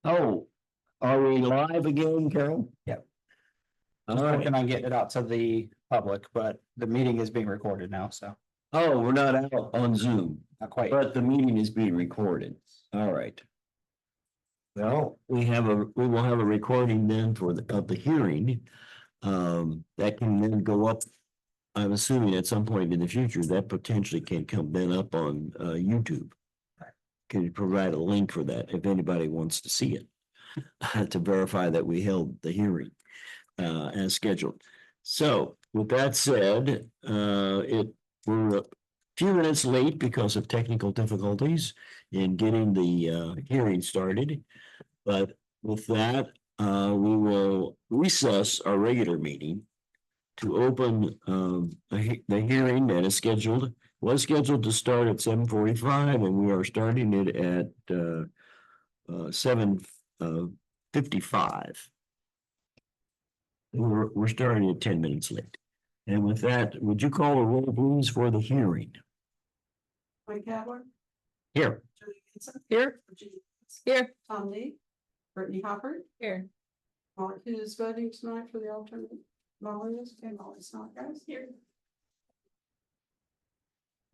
Oh, are we live again, Carol? Yep. All Just right. working on getting it out to the public, but the meeting is being recorded now, so Oh, we're not out on Zoom, not quite. but the meeting is being recorded. All right. Well, we will have a recording then of the hearing. That can then go up. I'm assuming at some point in the future that potentially can come then up on YouTube. Can you provide a link for that if anybody wants to see it to verify that we held the hearing as scheduled? So with that said, we're a few minutes late because of technical difficulties in getting the hearing started. But with that, we will recess our regular meeting to open the hearing that is was scheduled to start at 7:45, and we are starting it at 7:55. We're starting at 10 minutes late. And with that, would you call a roll, please, for the hearing? Mike Adler. Here. Judy Vincent. Here. Virginia. Here. Tom Lee. Brittany Hopper. Here. Molly, who's voting tonight for the alternate? Molly is, okay, Molly's not, guys, here.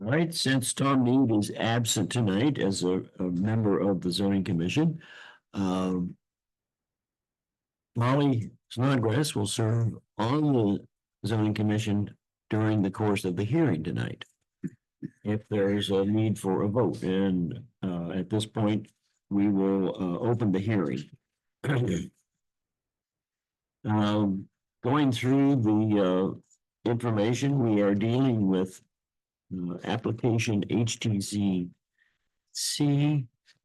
All right, since Tom Need is absent tonight as a member of the zoning commission, Molly Snodgrass will serve on the zoning commission during the course of the hearing tonight, if there is a need for a vote. And at this point, we will open the hearing. Going through the information, we are dealing with application HTZC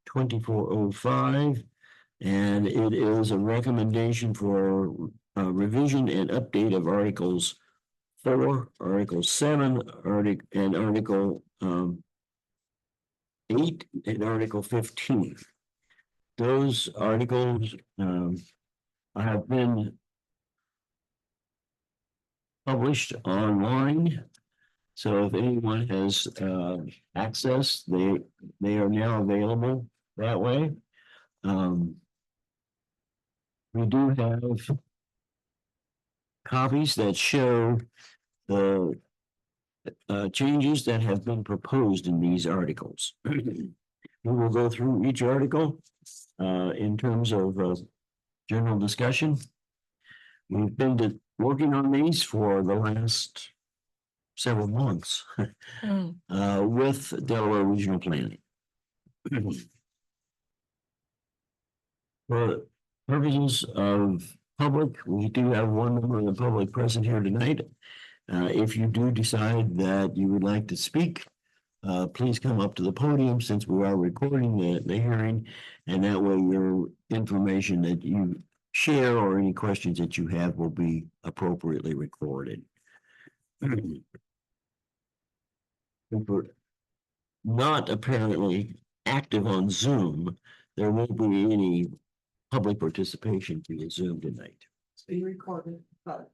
2405, and it is a recommendation for revision and update of Articles 4, Article 7, and Article 8, and Article 15. Those articles have been published online. So if anyone has access, they are now available that way. We do have copies that show the changes that have been proposed in these articles. We will go through each article in terms of general discussion. We've been working on these for the last several months with Delaware Regional Planning. For purposes of public, we do have one member of the public present here tonight. If you do decide that you would like to speak, please come up to the podium since we are recording the hearing, and that way your information that you share or any questions that you have will be appropriately recorded. If we're not apparently active on Zoom, there won't be any public participation via Zoom tonight. It's being recorded, but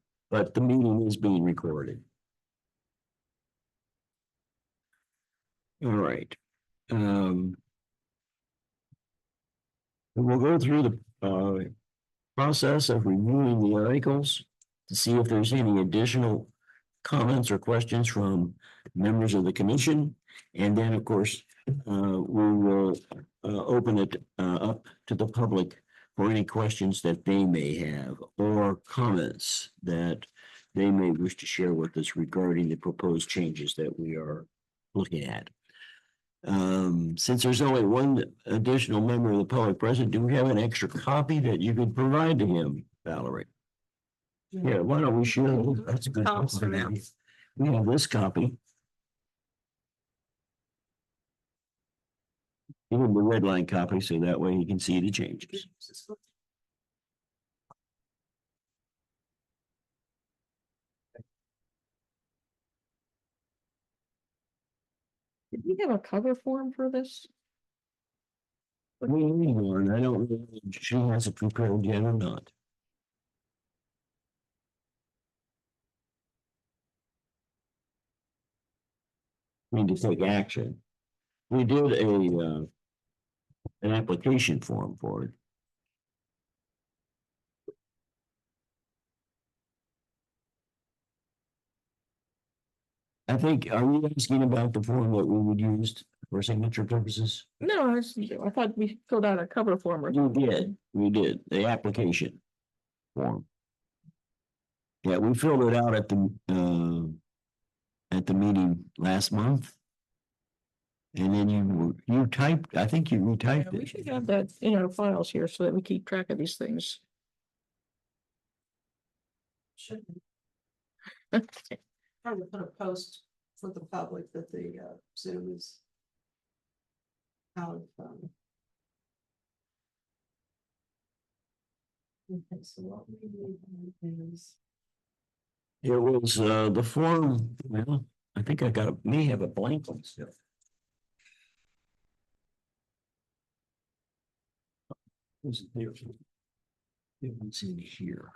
the meeting is being recorded. All right. We'll go through the process of reviewing the articles to see if there's any additional comments or questions from members of the commission. And then, of course, we will open it up to the public for any questions that they may have or comments that they may wish to share with us regarding the proposed changes that we are looking at. Since there's only one additional member of the public present, do we have an extra copy that you could provide to him, Valerie? Yeah, why don't we share? That's a good. We have this copy. Give him the red line copy so that way he can see the changes. Did we have a cover form for this? We need one. I don't know if she has it prepared yet or not. We need to take action. We did an application form for it. I think, are you asking about the form that we would use for signature purposes? No, I thought we filled out a cover form or something. We did, the application form. Yeah, we filled it out at the meeting last month. And then you typed, I think you Yeah, retyped we it. should have that in our files here so that we keep track of these things. Should be. Trying to put a post for the public that the Zoom is out of. Okay, so what we need is. It was the form, well, I think may have a blank one still. Was it there? It was in here.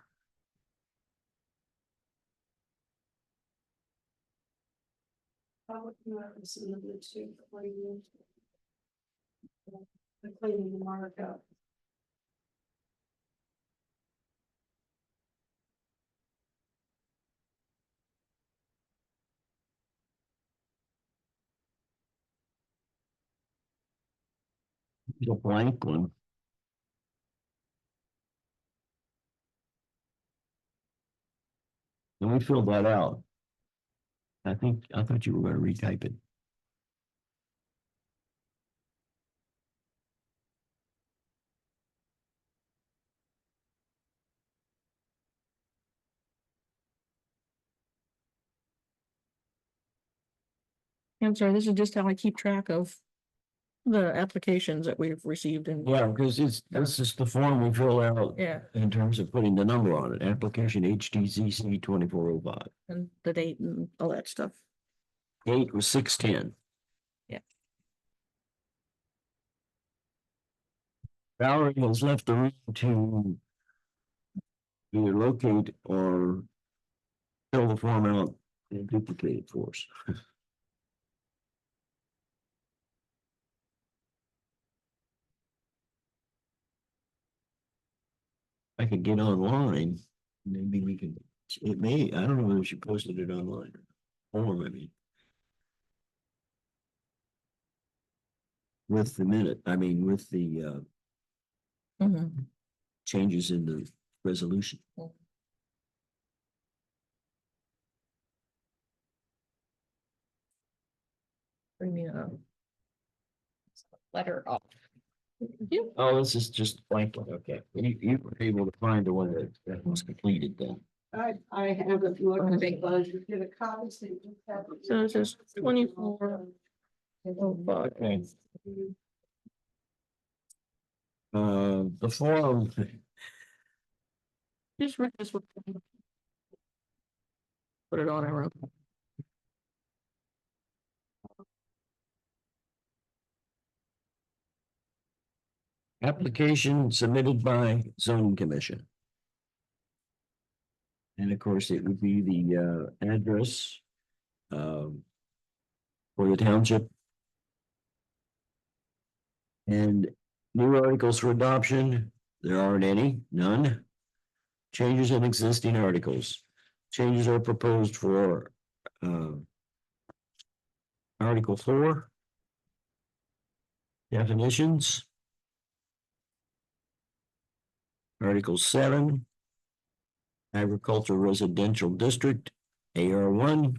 Public notice and the two cleaning. The cleaning markup. The blank one. And we filled that out. I thought you were gonna retype it. I'm sorry, this is just how I keep track of the applications that we've received and, Yeah, because this is the form we fill out yeah, in terms of putting the number on it, application HTZC 2405. and the date and all that stuff. Date was 6/10. Yeah. Valerie has left the room to either locate or fill the form out and duplicate it for us. I could get online, maybe we can, it may, I don't know whether she posted it online. Or maybe. With the minute, I mean, with the Mhm. changes in the resolution. Bring me a letter up. You, Oh, this is just blank one, okay. You were able to find the one that was completed then. I haven't looked at Okay. the budget, get a copy. So you just have it. So it says 24. Oh, fuck. Okay. The form, Just read this one. Put it on our. application submitted by zoning commission. And of course, it would be the address for the township. And new articles for adoption, there aren't any, none. Changes in existing articles. Changes are proposed for Article 4. Definitions. Article 7. Agricultural Residential District, AR1.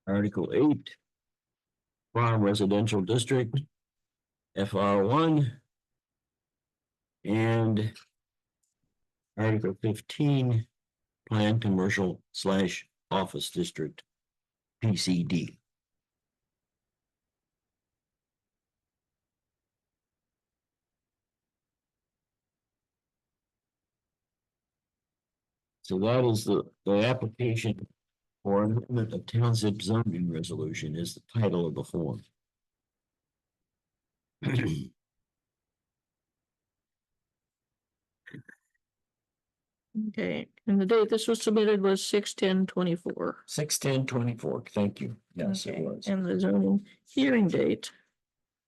Article 8. Farm Residential District, FR1. And Article 15, Planned Commercial / Office District, PCD. So that is the application for amendment of township zoning resolution is the title of the form. Okay, and the date this was submitted was 6/10/24. 6/10/24, thank you. Yes, it Okay, was. and the zoning hearing date,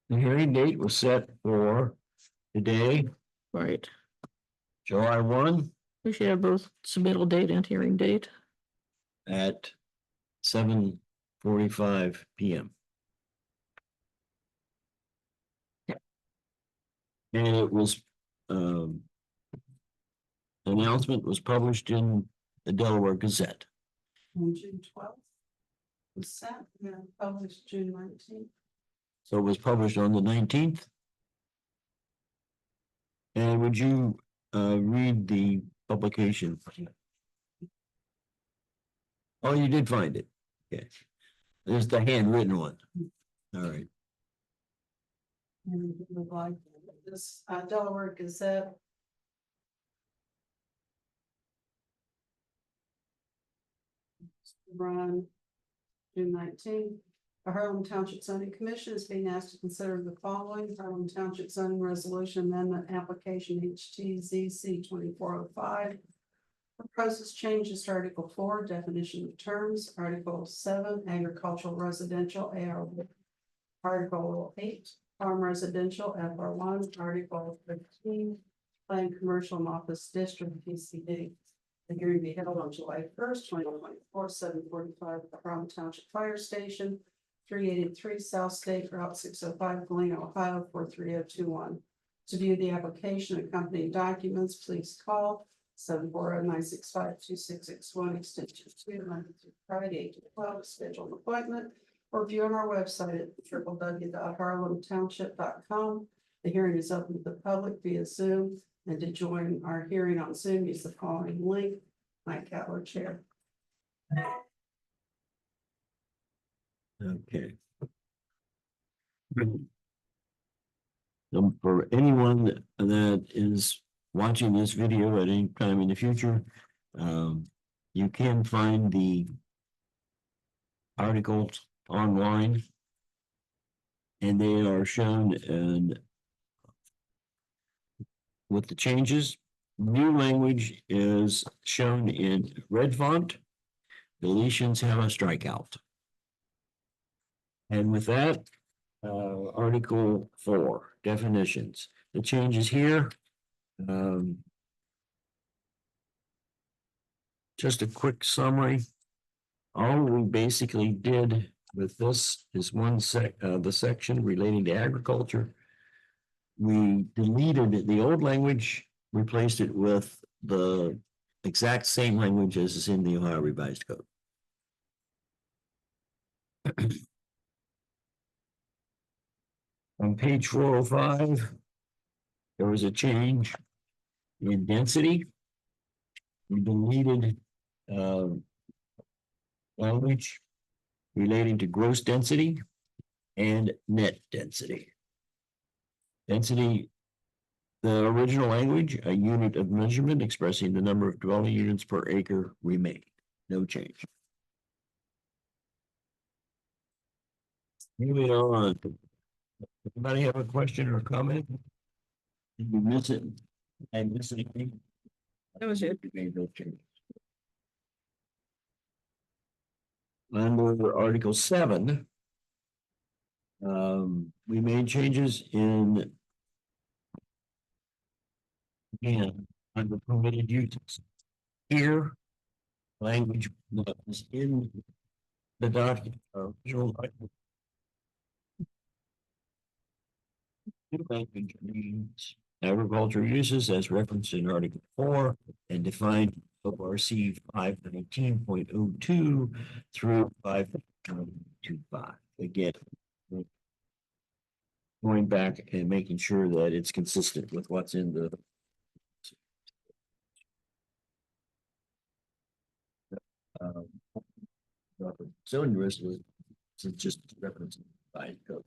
The hearing date was set for today, right, July 1. we should have both submittal date and hearing date. at 7:45 PM. And it was, announcement was published in the Delaware Gazette. On June 12th. Was sent and published June 19th. So it was published on the 19th. And would you read the publication? Oh, you did find it. Okay. There's the handwritten one. All right. And we would like this Delaware Gazette. Run June 19th. The Harlem Township Zoning Commission is being asked to consider the following Harlem Township Zoning Resolution Amendment Application HTZC 2405. Proposes changes to Article 4, definition of terms, Article 7, agricultural residential AR, Article 8, farm residential FR1, Article 15, planned commercial and office district PCD. The hearing be held on July 1st, 2024, 7:45 at the Harlem Township Fire Station, 383 South State Route 605, Galena, Ohio, 43021. To view the application and accompanying documents, please call 740-965-2661, extension 2, Monday through Friday, 8 to 12, to schedule an appointment, or view on our website at www.harlemtownship.com. The hearing is open to the public via Zoom, and to join our hearing on Zoom, use the following link. Mike Cutler, Chair. Okay. For anyone that is watching this video at any time in the future, you can find the articles online, and they are shown in with the changes. New language is shown in red font. Deletions have a strikeout. And with that, Article 4, definitions. The changes here. Just a quick summary. All we basically did with this is the section relating to agriculture. We deleted the old language, replaced it with the exact same language as is in the Ohio Revised Code. On page 405, there was a change in density. We deleted language relating to gross density and net density. Density, the original language, a unit of measurement expressing the number of dwelling units per acre remained. No change. Moving on. Anybody have a question or comment? Did we miss it? I miss anything? That was it. Under Article 7, we made changes in again under permitted uses. Here, language was in the document, original document. New language means agricultural uses as referenced in Article 4 and defined ORC 519.02 through 5.25. Again, going back and making sure that it's consistent with what's in the zoning resolution. It's just referencing by code.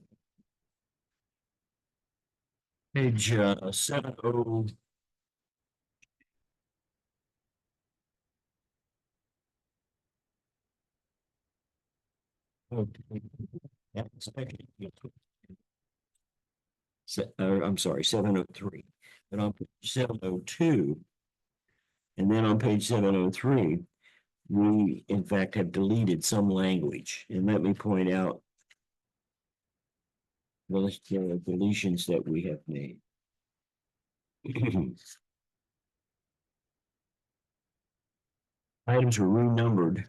Page 70. I'm sorry, 703. But on page 702, and then on page 703, we in fact have deleted some language. And let me point out the deletions that we have made. Items were renumbered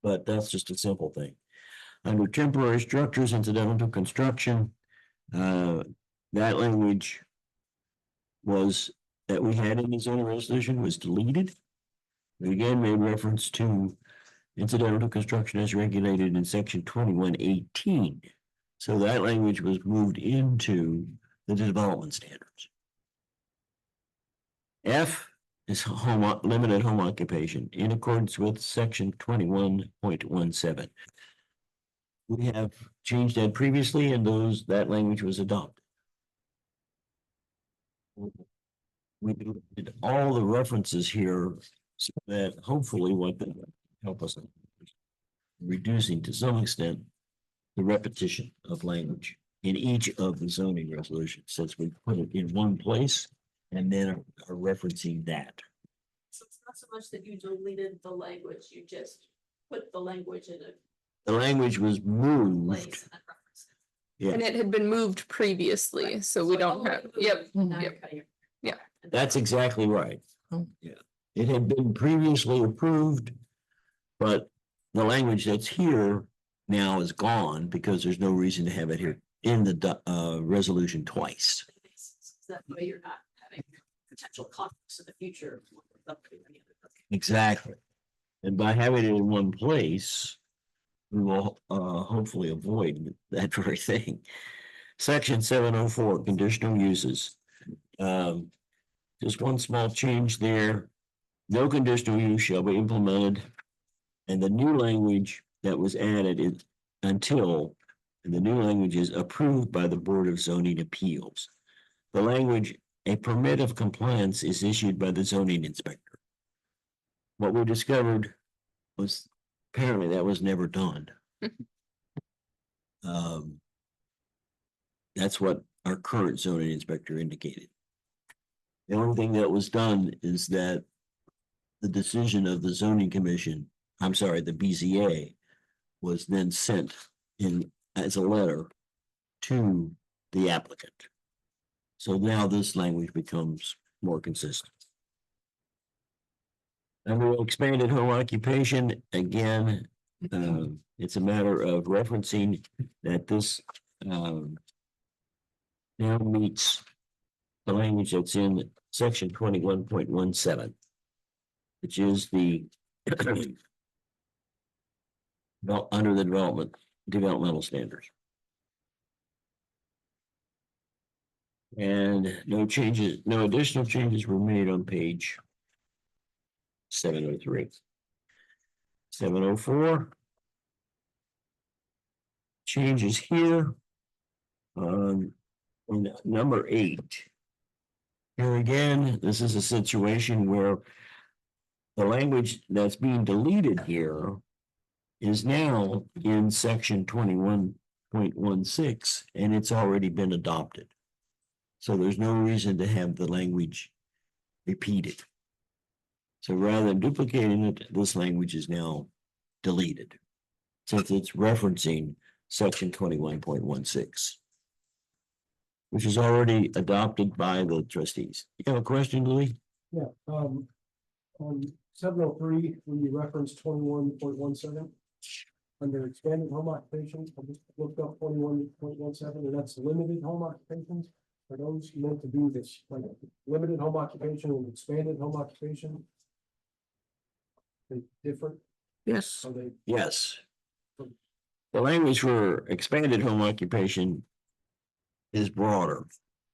But that's just a simple thing. Under temporary structures incidental to construction, that language was, that we had in the zoning resolution was deleted. We again made reference to incidental to construction as regulated in section 2118. So that language was moved into the development standards. F is limited home occupation in accordance with section 21.17. We have changed that previously, and that language was adopted. We did all the references here so that hopefully what that will help us in reducing to some extent the repetition of language in each of the zoning resolutions, since we put it in one place and then are referencing that. So it's not so much that you deleted the language, you just put the language in a The language was moved. place and then referenced it. Yeah, And it had been moved previously, so we it's don't already have, moved, yep, now you're yep. cutting it. Yeah. And that's exactly right. Oh. Yeah, it had been previously approved, but the language that's here now is gone because there's no reason to have it here in the resolution twice. that way you're not having potential conflicts in the future. Exactly. And by having it in one place, we will hopefully avoid that very thing. Section 704, conditional uses. Just one small change there. No conditional use shall be implemented. And the new language that was added is until, and the new language is approved by the Board of Zoning Appeals. The language, a permit of compliance is issued by the zoning inspector. What we discovered was apparently that was never done. That's what our current zoning inspector indicated. The only thing that was done is that the decision of the zoning commission, I'm sorry, the BZA, was then sent in as a letter to the applicant. So now this language becomes more consistent. Under expanded home occupation, again, it's a matter of referencing that this now meets the language that's in section 21.17, which is the under the developmental standards. And no additional changes were made on page 703. 704. Changes here. On number 8. Here again, this is a situation where the language that's being deleted here is now in section 21.16, and it's already been adopted. So there's no reason to have the language repeated. So rather than duplicating it, this language is now deleted, since it's referencing section 21.16, which is already adopted by the trustees. You have a question, Louis? Yeah, on 703, when you reference 21.17, under expanded home occupations, I just looked up 21.17, and that's limited home occupations. Are those meant to be this, like, limited home occupation and expanded home occupation? They different? Yes, Are they? Yes. The language for expanded home occupation is broader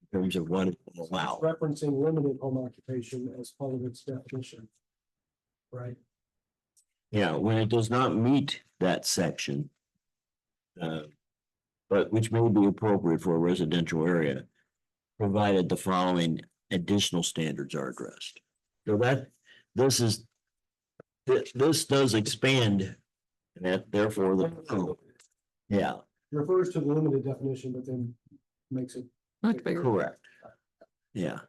in terms of what it will allow. Referencing limited home occupation as part of its definition. Right? Yeah, when it does not meet that section, but which may be appropriate for a residential area, provided the following additional standards are addressed. So that this does expand, and that therefore yeah, Refers to the limited definition, but then makes it. much bigger. correct. Yeah.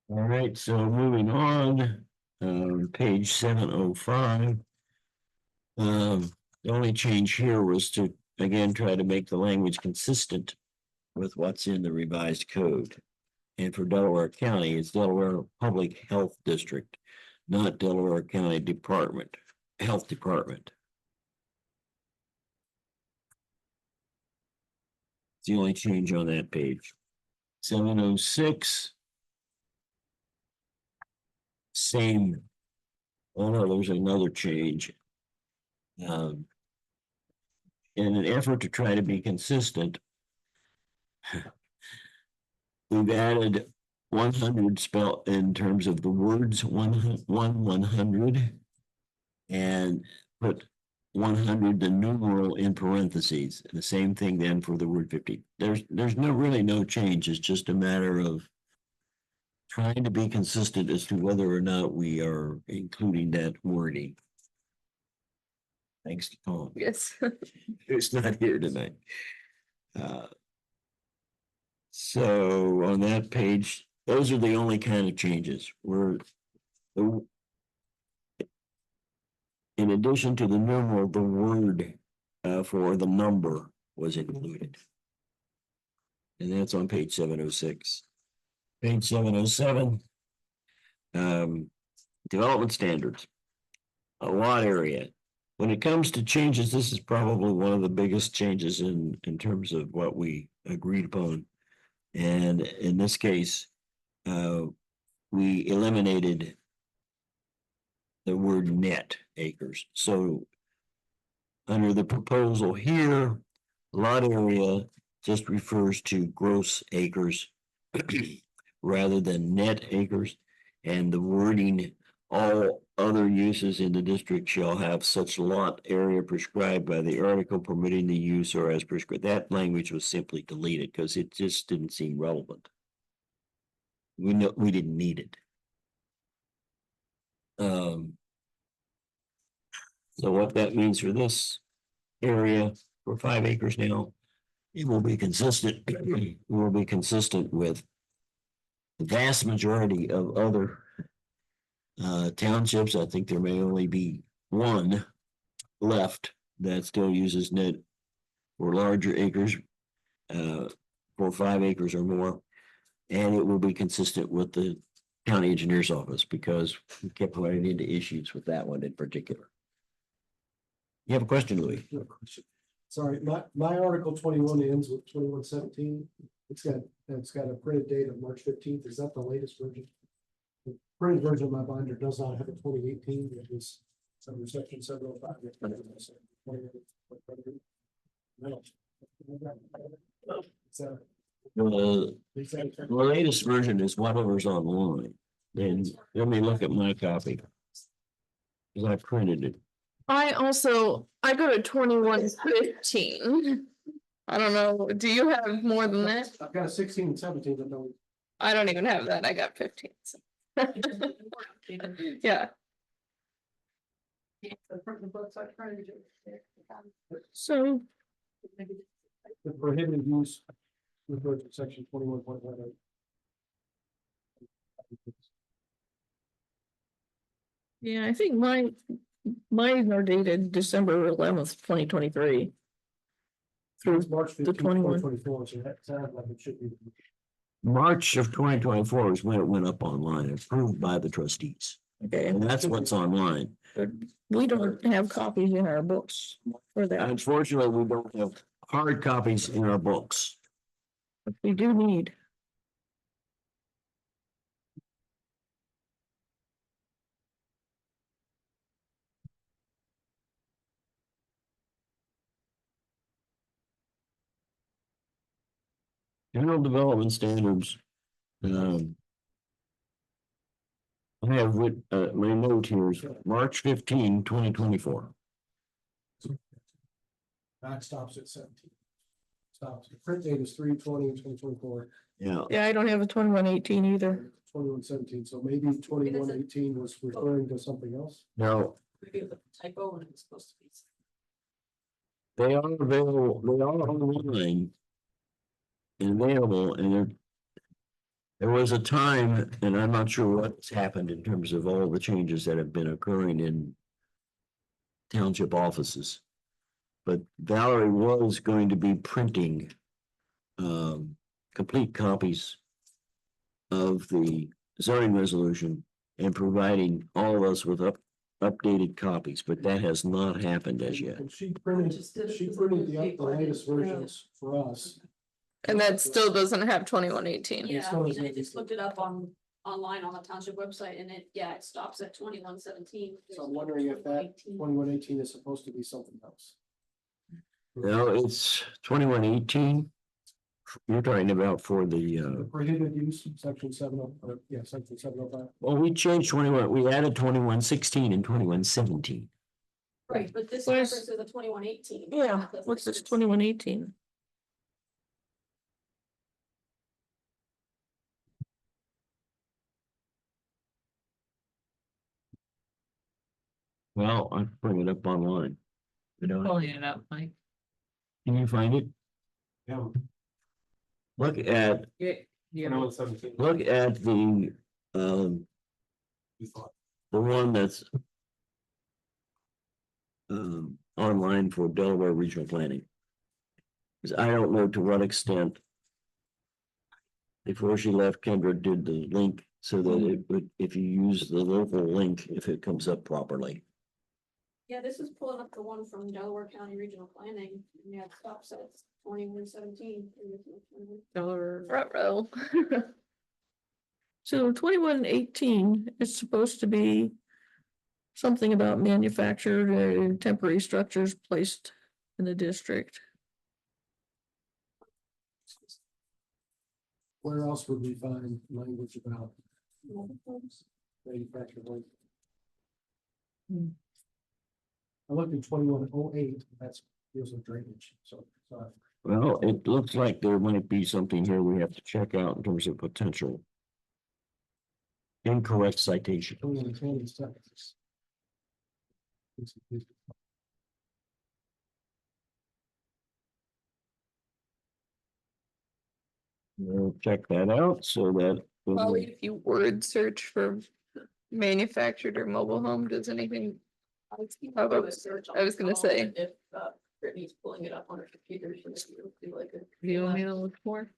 All right, so moving on, page 705. The only change here was to, again, try to make the language consistent with what's in the revised code. And for Delaware County, it's Delaware Public Health District, not Delaware County Department, Health Department. It's the only change on that page. 706. Same. Oh no, there's another change. In an effort to try to be consistent, we've added 100 spell in terms of the words 100 and put 100 the numeral in parentheses. The same thing then for the word 50. There's really no change. It's just a matter of trying to be consistent as to whether or not we are including that wording. Thanks to Tom. Yes. Who's not here tonight. So on that page, those are the only kind of changes where in addition to the numeral, the word for the number was included. And that's on page 706. Page 707. Development standards. A lot area. When it comes to changes, this is probably one of the biggest changes in terms of what we agreed upon. And in this case, we eliminated the word net acres. So under the proposal here, lot area just refers to gross acres rather than net acres. And the wording, all other uses in the district shall have such lot area prescribed by the article permitting the use or as prescribed. That language was simply deleted because it just didn't seem relevant. We know we didn't need it. So what that means for this area for 5 acres now, it will be consistent. It will be consistent with the vast majority of other townships. I think there may only be one left that still uses net for larger acres, for 5 acres or more. And it will be consistent with the county engineer's office because we kept running into issues with that one in particular. You have a question, Louis? No question. Sorry, my article 21 ends with 2117. It's got a printed date of March 15th. Is that the latest version? The printed version of my binder does not have a 2018. It was under section 705. No. So, The latest version is whatever's online. Then let me look at my copy. Because I printed it. I go to 2115. I don't know. Do you have more than that? I've got a 16 and 17, but no. I don't even have that. I got 15. So. Yeah. The books I printed. So The prohibited use refers to section 21.18. yeah, I think mine are dated December 11th, 2023. Through March 15th, 21. 2024, so that sounds like it should be. March of 2024 is when it went up online, approved by the trustees. Okay, And that's what's online. but we don't have copies in our books for that. Unfortunately, we don't have hard copies in our books. But we do need. General development standards. I have my note here is March 15, 2024. That stops at 17. Stops. The print date is 3/20/2024. Yeah, Yeah, I don't have a 2118 either. 2117. So maybe 2118 was referring to something else. now Maybe it was a typo and it was supposed to be. they are available, they are online. And available, and there was a time, and I'm not sure what's happened in terms of all the changes that have been occurring in township offices. But Valerie was going to be printing complete copies of the zoning resolution and providing all of us with updated copies, but that has not happened as yet. And she just printed did it the for the the latest versions for us. And that still doesn't have 2118. Yeah, still and isn't- I just looked it up online on the township website and it stops at 2117. So I'm wondering if that 2118 is supposed to be something else. No, it's 2118. You're talking about for the, The prohibited use, section 7, yeah, section 705. well, we changed 21, we added 2116 and 2117. Right, but this Where's- reference is a 2118. Yeah, what's this 2118? Well, I bring it up online. You know, Pulling it up, Mike. can you find it? Yeah. Look at, Yeah. look at the, the one that's online for Delaware Regional Planning. Because I don't know to what extent before she left, Kendra did the link so that it would, if you use the local link, if it comes up properly. Yeah, this is pulling up the one from Delaware County Regional Planning, and yeah, it stops at 2117. Ruh-roh. So 2118 is supposed to be something about manufactured temporary structures placed in the district. Where else would we find language about manufactured home? I looked at 2108, that's deals with drainage, so. Well, it looks like there might be something here we have to check out in terms of potential incorrect citation. 2110 is Texas. We'll check that out so that. Probably if you word search for manufactured or mobile home, does anything? I was gonna say. If Brittany's pulling it up on her computer, she might do like a. Do you want me to look for?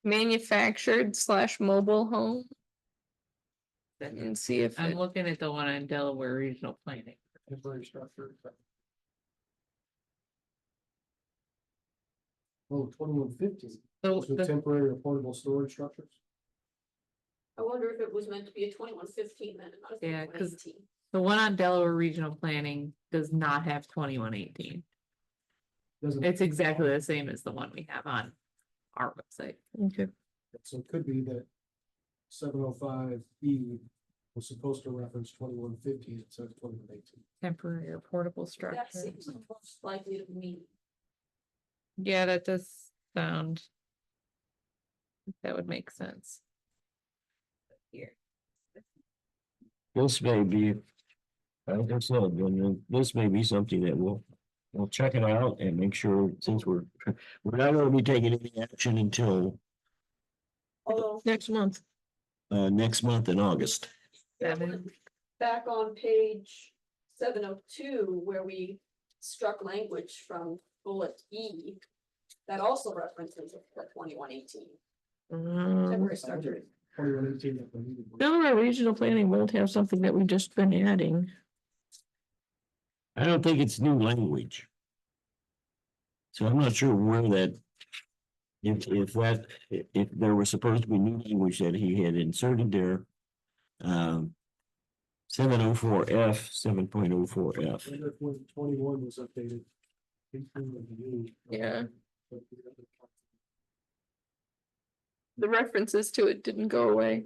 Manufactured / mobile home. And see if I'm it, looking at the one on Delaware Regional Planning. Temporary structure. Oh, 2115, So so the, temporary or portable storage structures. I wonder if it was meant to be a 2115 then, and not a Yeah, 'cause- 2118. the one on Delaware Regional Planning does not have 2118. Doesn't, It's exactly the same as the one we have on our website. Okay. so it could be that 705E was supposed to reference 2115 instead of 2118. Temporary or portable That structure. seems most likely to me. Yeah, that does sound. That would make sense. Here. This may be, like I said, this may be something that we'll check it out and make sure, since we're not gonna be taking any action until Although. Next month. next month in August. Seven. Back on page 702, where we struck language from bullet E. That also references the 2118 temporary structure. 2118 that we needed. Delaware Regional Planning won't have something that we've just been adding. I don't think it's new language. So I'm not sure where that, if there was supposed to be new language that he had inserted there. 704F, 7.04F. Wonder if when 21 was updated. 18 was new. Yeah. the references to it didn't go away.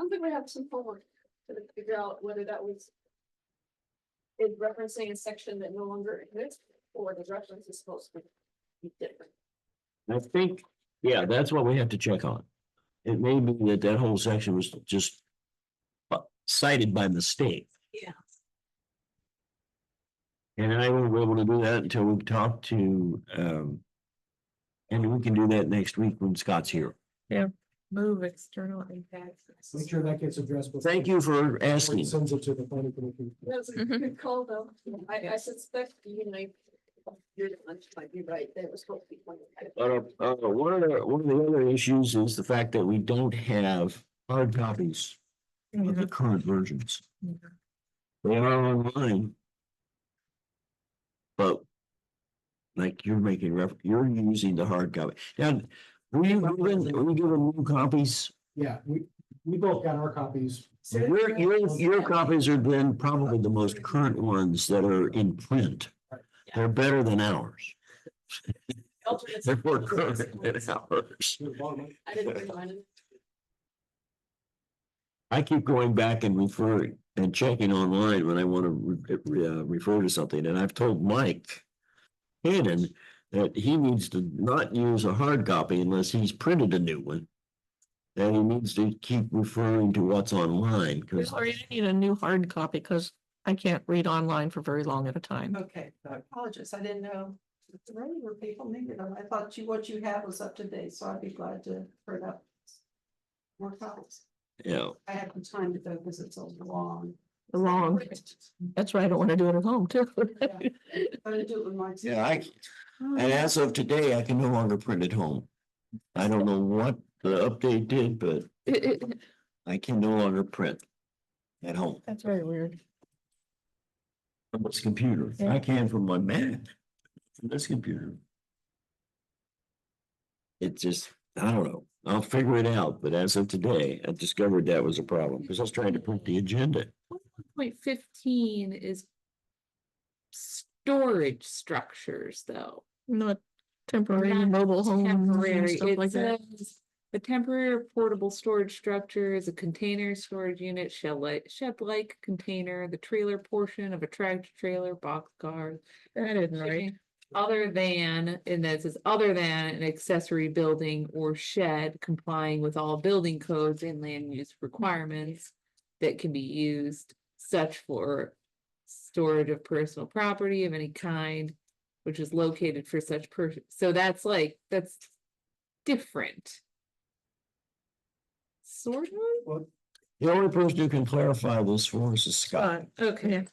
I think we have some homework to figure out whether that was. Is referencing a section that no longer exists, or the reference is supposed to be different. I think, yeah, that's what we have to check on. It may be that that whole section was just cited by mistake. Yeah. And I won't be able to do that until we talk to, and we can do that next week when Scott's here. Move external impacts. Make sure that gets addressed. before- Thank you for before he asking. Sends it to the planning commission. That was a Mhm. good call, though. I suspect, you know, You're might be right, they were supposed to be 20. One of the other issues is the fact that we don't have hard copies of the current versions. They are online. But like you're making you're using the hard copy. Now, were you given new copies? Yeah, we both got our copies. Your copies are then probably the most current ones that are in print. They're better than ours. Alternates. They're more current than ours. I didn't bring mine. I keep going back and referring and checking online when I want to refer to something, and I've told Mike Hannon that he needs to not use a hard copy unless he's printed a new one. And he needs to keep referring to what's online, because Or you need a new hard copy, because I can't read online for very long at a time. Okay, I apologize. I didn't know that the regular people needed them. I thought what you had was up to date, so I'd be glad to print up more copies. you know, I have the time to go because it's so long. Long. That's why I don't want to do it at home too. I do it with my. and as of today, I can no longer print at home. I don't know what the update did, but I can no longer print at home That's very weird. from this computer. I can from my Mac, from this computer. It just, I don't know. I'll figure it out, but as of today, I discovered that was a problem because I was trying to print the agenda. 1.15 is storage structures, though. Not temporary Not mobile homes and Temporary, stuff like it that. says, the temporary or portable storage structure is a container storage unit, shed-like container, the trailer portion of a tractor trailer, box car. That isn't right. Other than, and that says, other than an accessory building or shed complying with all building codes and land use requirements that can be used, such for storage of personal property of any kind, which is located for such person. So that's that's different. Sort of? The only person who can clarify this for us is Scott. Okay.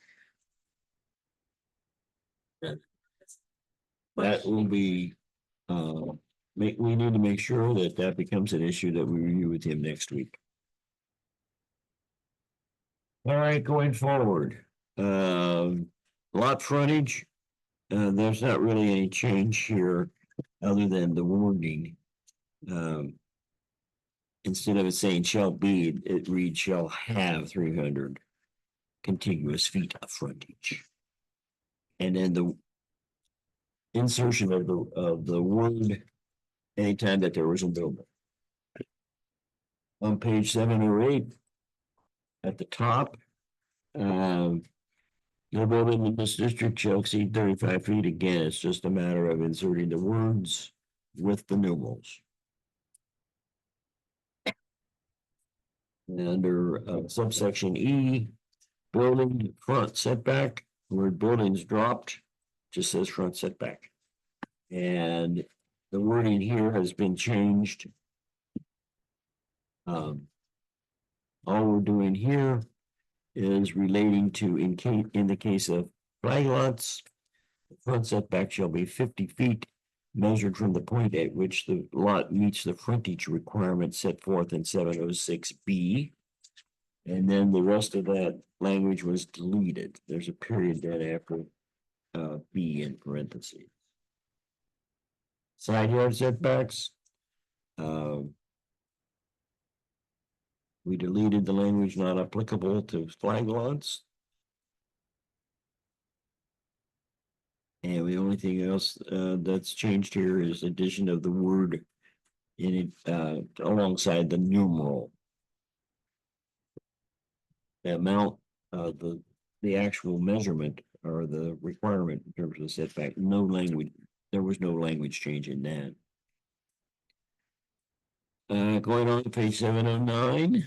That will be, we need to make sure that that becomes an issue that we review with him next week. All right, going forward, lot frontage, there's not really any change here other than the wording. Instead of it saying shall be, it reads shall have 300 contiguous feet of frontage. And then the insertion of the word anytime that there was a building. On page 7 or 8, at the top, no building in this district shall exceed 35 feet. Again, it's just a matter of inserting the words with the numerals. And under subsection E, building front setback, word buildings dropped, just says front setback. And the wording here has been changed. All we're doing here is relating to in the case of flag lots, the front setback shall be 50 feet measured from the point at which the lot meets the frontage requirement set forth in 706B. And then the rest of that language was deleted. There's a period then after B in parentheses. Side yard setbacks. We deleted the language not applicable to flag lots. And the only thing else that's changed here is addition of the word in it alongside the numeral. The amount of the actual measurement or the requirement in terms of the setback, no language, there was no language change in that. Going on to page 709.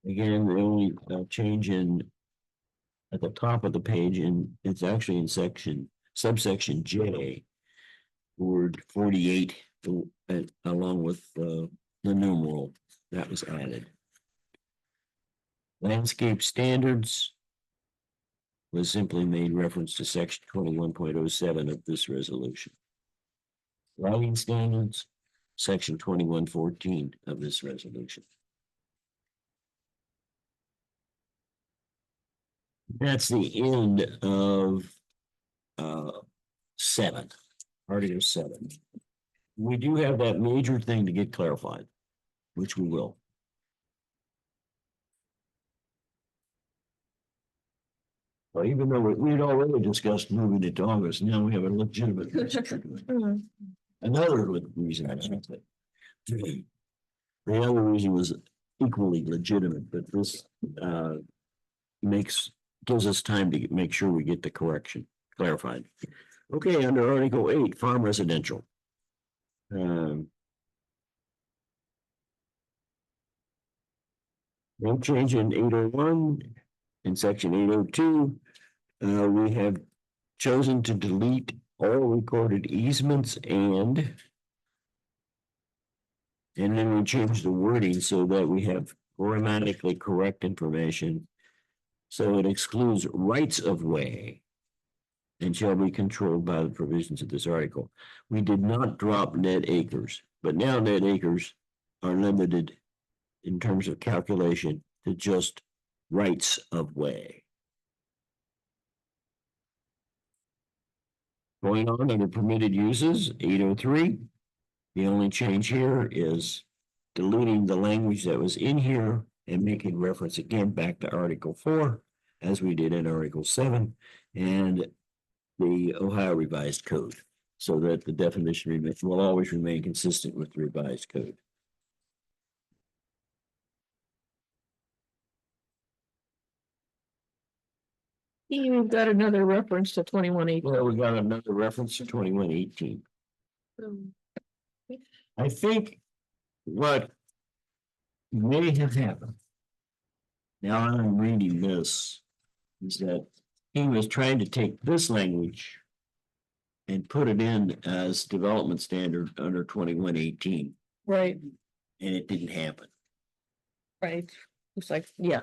Again, the only change in at the top of the page, and it's actually in subsection J, word 48, along with the numeral that was added. Landscape standards was simply made reference to section 21.07 of this resolution. Lighting standards, section 21.14 of this resolution. That's the end of 7, Article 7. We do have that major thing to get clarified, which we will. Well, even though we'd already discussed moving it to August, now we have a legitimate reason for doing it. Hmm. Another reason, I should say. The other reason was equally legitimate, but this gives us time to make sure we get the correction clarified. Okay, under Article 8, farm residential. No change in 801. In section 802, we have chosen to delete all recorded easements and then we change the wording so that we have grammatically correct information. So it excludes rights of way and shall be controlled by the provisions of this article. We did not drop net acres, but now net acres are limited in terms of calculation to just rights of way. Going on under permitted uses, 803. The only change here is deleting the language that was in here and making reference again back to Article 4, as we did in Article 7, and the Ohio Revised Code, so that the definition will always remain consistent with the revised code. You've got another reference to 21.8. Well, we got another reference to 2118. I think what may have happened, now I'm reading this, is that he was trying to take this language and put it in as development standard under 2118, Right, and it didn't happen. right. Looks like, yeah.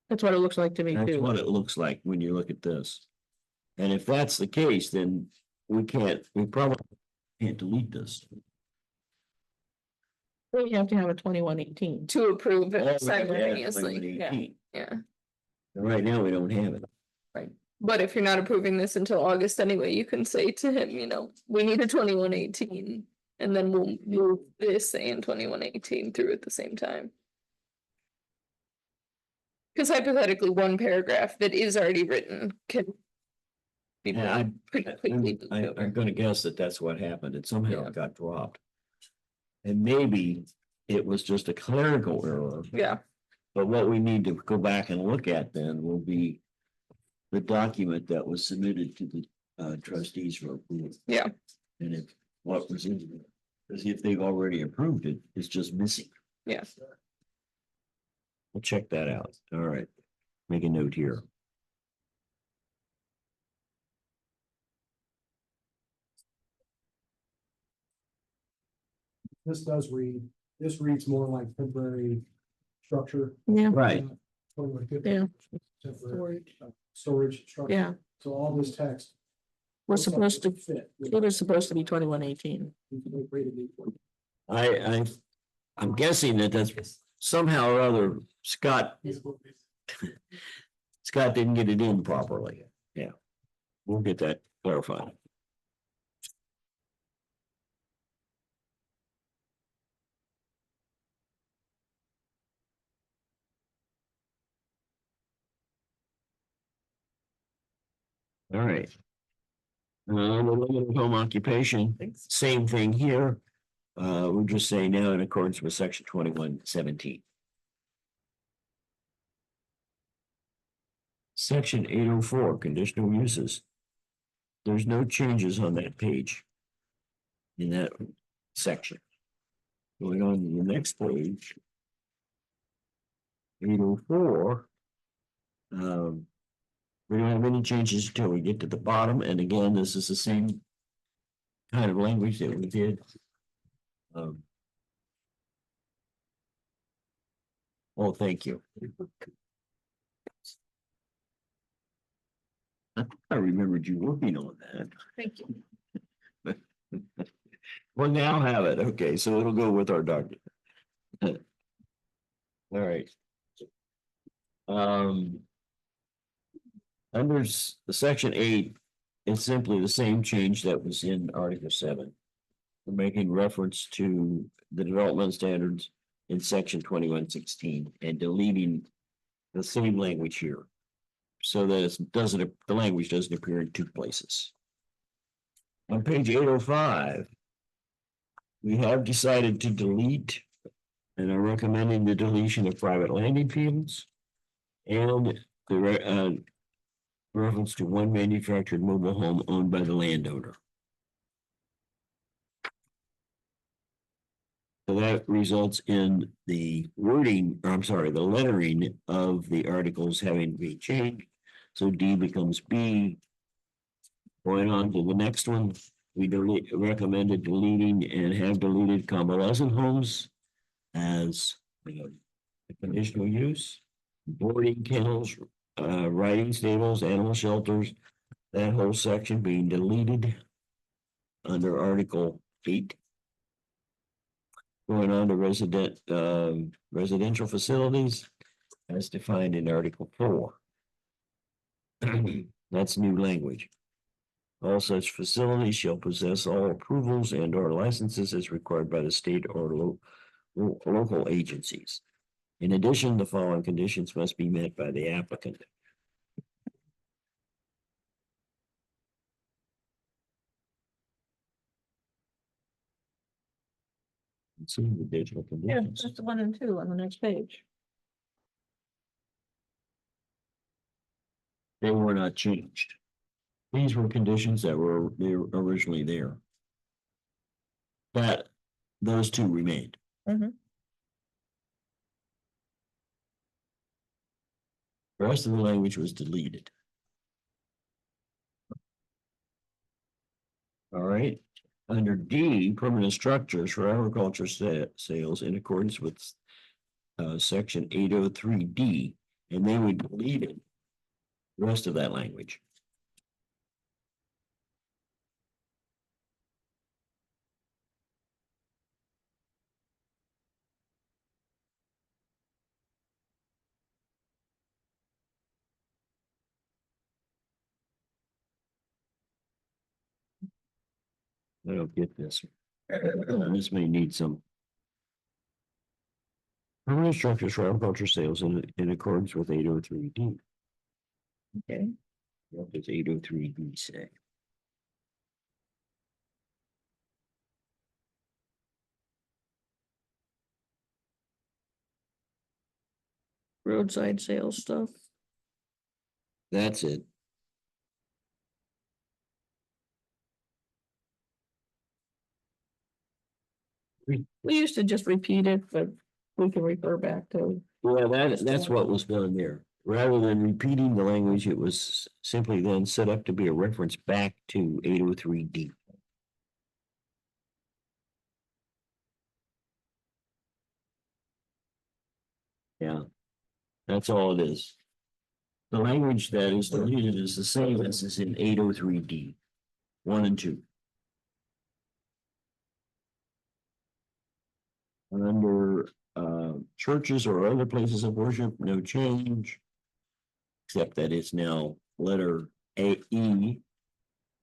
That's what it looks like to me That's too. what it looks like when you look at this. And if that's the case, then we probably can't delete this. We have to have a 21.18. To approve Oh, we have it to add simultaneously, yeah, 2118. yeah. And right now, we don't have it. But if you're not approving this until August anyway, you can say to him, you know, we need a 2118. And then we'll move this and 2118 through at the same time. Because hypothetically, one paragraph that is already written can be Yeah, pretty quickly moved I'm over. gonna guess that that's what happened. It somehow Yeah. got dropped. And maybe it was just a clerical error, Yeah, but what we need to go back and look at then will be the document that was submitted to the trustees for approval. yeah. And if what was in there, because if they've already approved it, it's just missing. Yeah. We'll check that out. All right. Make a note here. This does read, this reads more like temporary structure. Yeah, Right. 2150. Yeah. Temporary storage structure. yeah. So all this text. We're looks like supposed to, it fit. it is supposed to be 21.18. I'm guessing that that's somehow or other Scott didn't get it in properly. Yeah. We'll get that clarified. All right. The limited home occupation, same thing here. We're just saying now in accordance with section 2117. Section 804, conditional uses. There's no changes on that page. In that section. Going on to the next page. 804. We don't have any changes until we get to the bottom, and again, this is the same kind of language that we did. Oh, thank you. I remembered you working on that. Thank you. Well, now have it. Okay, so it'll go with our document. All right. Under section 8, it's simply the same change that was in Article 7. We're making reference to the development standards in section 2116 and deleting the same language here. So that it doesn't, the language doesn't appear in two places. On page 805, we have decided to delete and are recommending the deletion of private landing fields and the reference to one manufactured mobile home owned by the landowner. So that results in the wording, or I'm sorry, the lettering of the articles having to be changed. So D becomes B. Going on to the next one, we recommended deleting and have deleted convalescent homes as a conditional use, boarding kennels, riding stables, animal shelters, that whole section being deleted under Article 8. Going on to residential facilities as defined in Article 4. That's new language. All such facilities shall possess all approvals and or licenses as required by the state or local agencies. In addition, the following conditions must be met by the applicant. See the digital Yeah, conditions. that's the 1 and 2 on the next page. They were not changed. These were conditions that were originally there. But those two remained. Mhm. The rest of the language was deleted. All right. Under D, permanent structures for agriculture sales in accordance with section 803D, and they would delete it. The rest of that language. I don't get this. This may need some. Permanent structures for agriculture sales in accordance with 803D. Okay. What does 803D say? Roadside sales stuff. That's it. We used to just repeat it, but we can refer back to. Well, that's what was done there. Rather than repeating the language, it was simply then set up to be a reference back to 803D. Yeah, that's all it is. The language that is deleted is the same as is in 803D, 1 and 2. Under churches or other places of worship, no change. Except that it's now letter E.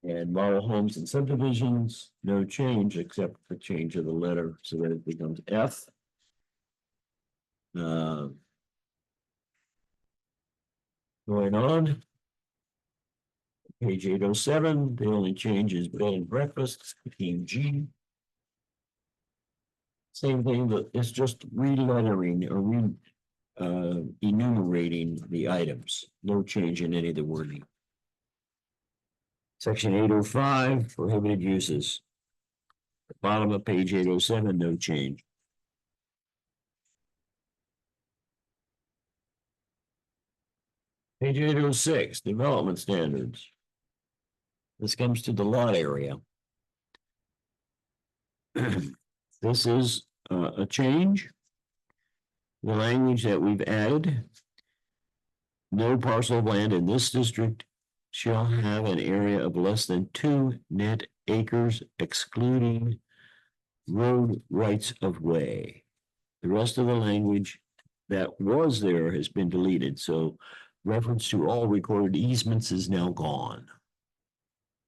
And model homes and subdivisions, no change except the change of the letter so that it becomes F. Going on. Page 807, the only change is bed and breakfast became G. Same thing, but it's just re-lettering or enumerating the items. No change in any of the wording. Section 805, prohibited uses. The bottom of page 807, no change. Page 806, development standards. This comes to the lot area. This is a change. the language that we've added. No parcel of land in this district shall have an area of less than 2 net acres excluding road rights of way. The rest of the language that was there has been deleted, so reference to all recorded easements is now gone.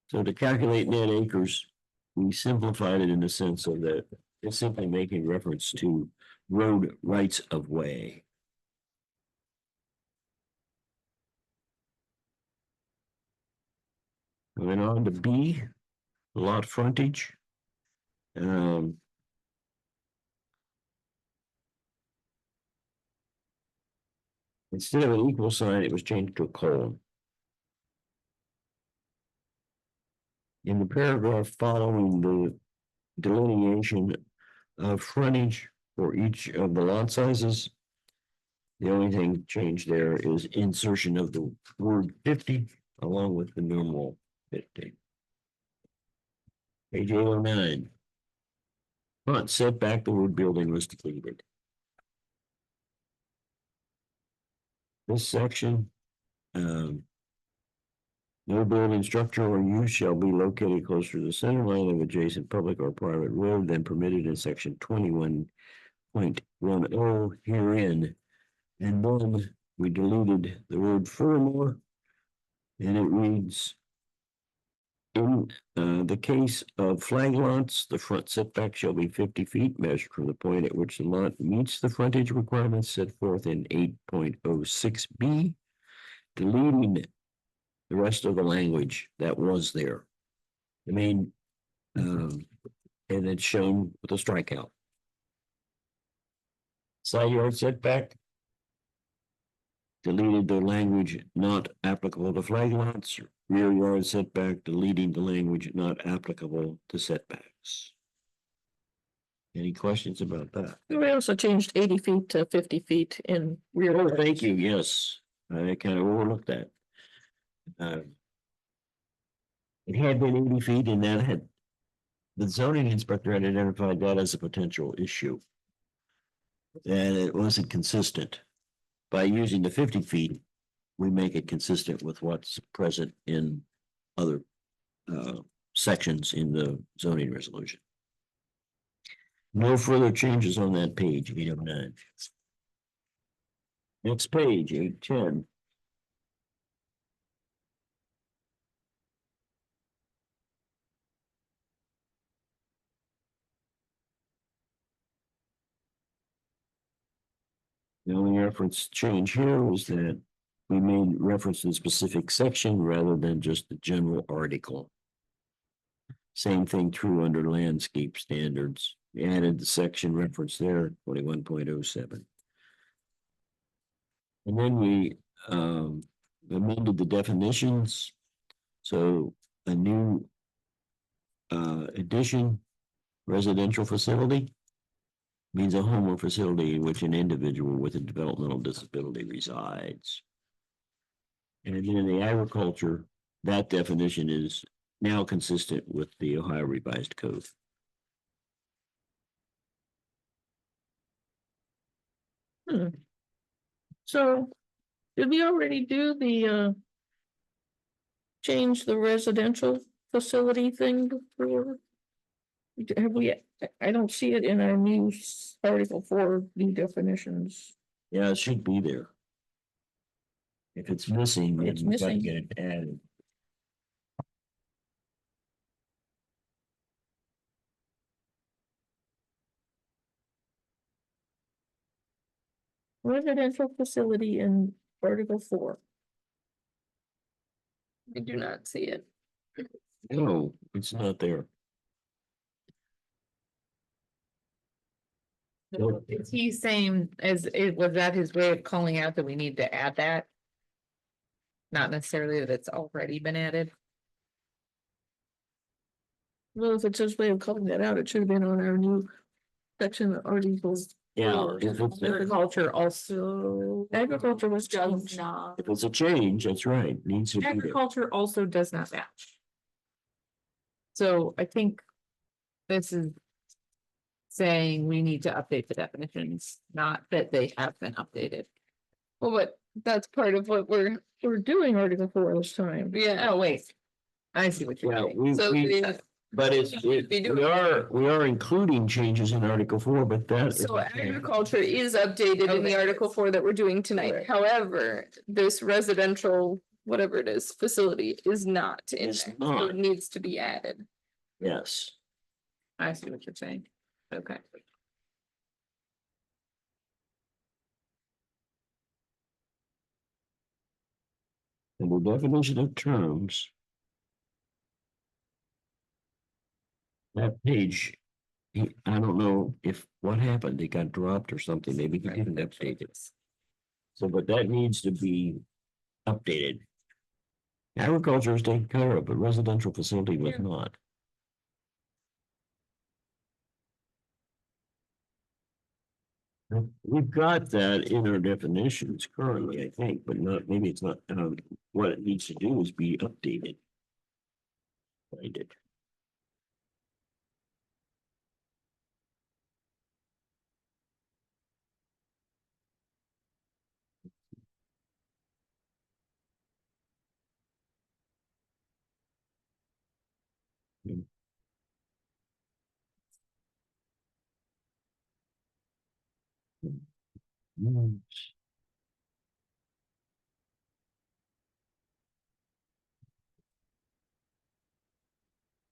So to calculate net acres, we simplified it in the sense of that it's simply making reference to road rights of way. Going on to B, lot frontage. Instead of an equal sign, it was changed to a colon. In the paragraph following the delineation of frontage for each of the lot sizes, the only thing changed there is insertion of the word 50 along with the numeral 50. Page 809. Front setback, the word building was deleted. This section, no building structure or use shall be located closer to the center line of adjacent public or private road than permitted in section 21.10 herein. And then we deleted the word furthermore, and it reads, in the case of flag lots, the front setback shall be 50 feet measured from the point at which the lot meets the frontage requirements set forth in 8.06B, deleting the rest of the language that was there. I mean, and it's shown with a strikeout. Side yard setback. Deleted the language not applicable to flag lots. Rear yard setback, deleting the language not applicable to setbacks. Any questions about that? We also changed 80 feet to 50 feet in rear. Oh, thank you, yes, I kind of overlooked that. It had been 80 feet and that had, the zoning inspector had identified that as a potential issue. And it wasn't consistent. By using the 50 feet, we make it consistent with what's present in other sections in the zoning resolution. No further changes on that page, 809. Next page, 810. The only reference change here was that we made reference to the specific section rather than just the general article. Same thing true under landscape standards. We added the section reference there, 21.07. And then we amended the definitions. So a new addition, residential facility, means a home or facility in which an individual with a developmental disability resides. And then in the agriculture, that definition is now consistent with the Ohio Revised Code. So did we already do the change the residential facility thing before? Have we, I don't see it in our new Article 4 new definitions. Yeah, it should be there. If it's missing, then It's we've got to missing. get it added. Residential facility in Article 4. I do not see it. No, it's not there. Nope. Is he saying, was that his way of calling out that we need to add that? Not necessarily that it's already been added. Well, if it's his way of calling that out, it should have been on our new section of articles. Yeah, if it's, Agriculture also. Agriculture was Does changed. not. if it's a change, that's right, needs to be there. Agriculture also does not match. So I think this is saying we need to update the definitions, not that they have been updated. Well, but that's part of what we're doing Article 4 this time. Yeah, oh, wait. I see what you're Yeah, saying. So the- but we are including changes in Article 4, but that. So agriculture is updated in the Okay. Article 4 that we're doing tonight. Right. However, this residential, whatever it is, facility is not in It's there. So not. it needs to be added. Yes. I see what you're saying. Okay. And the definition of terms. That page, I don't know if, what happened, it got dropped or something, maybe he didn't update it. So, but that needs to be updated. Agriculture is taken care of, but residential facility was not. We've got that in our definitions currently, I think, but not, maybe it's not, what it needs to do is be updated. Find it. Hmm.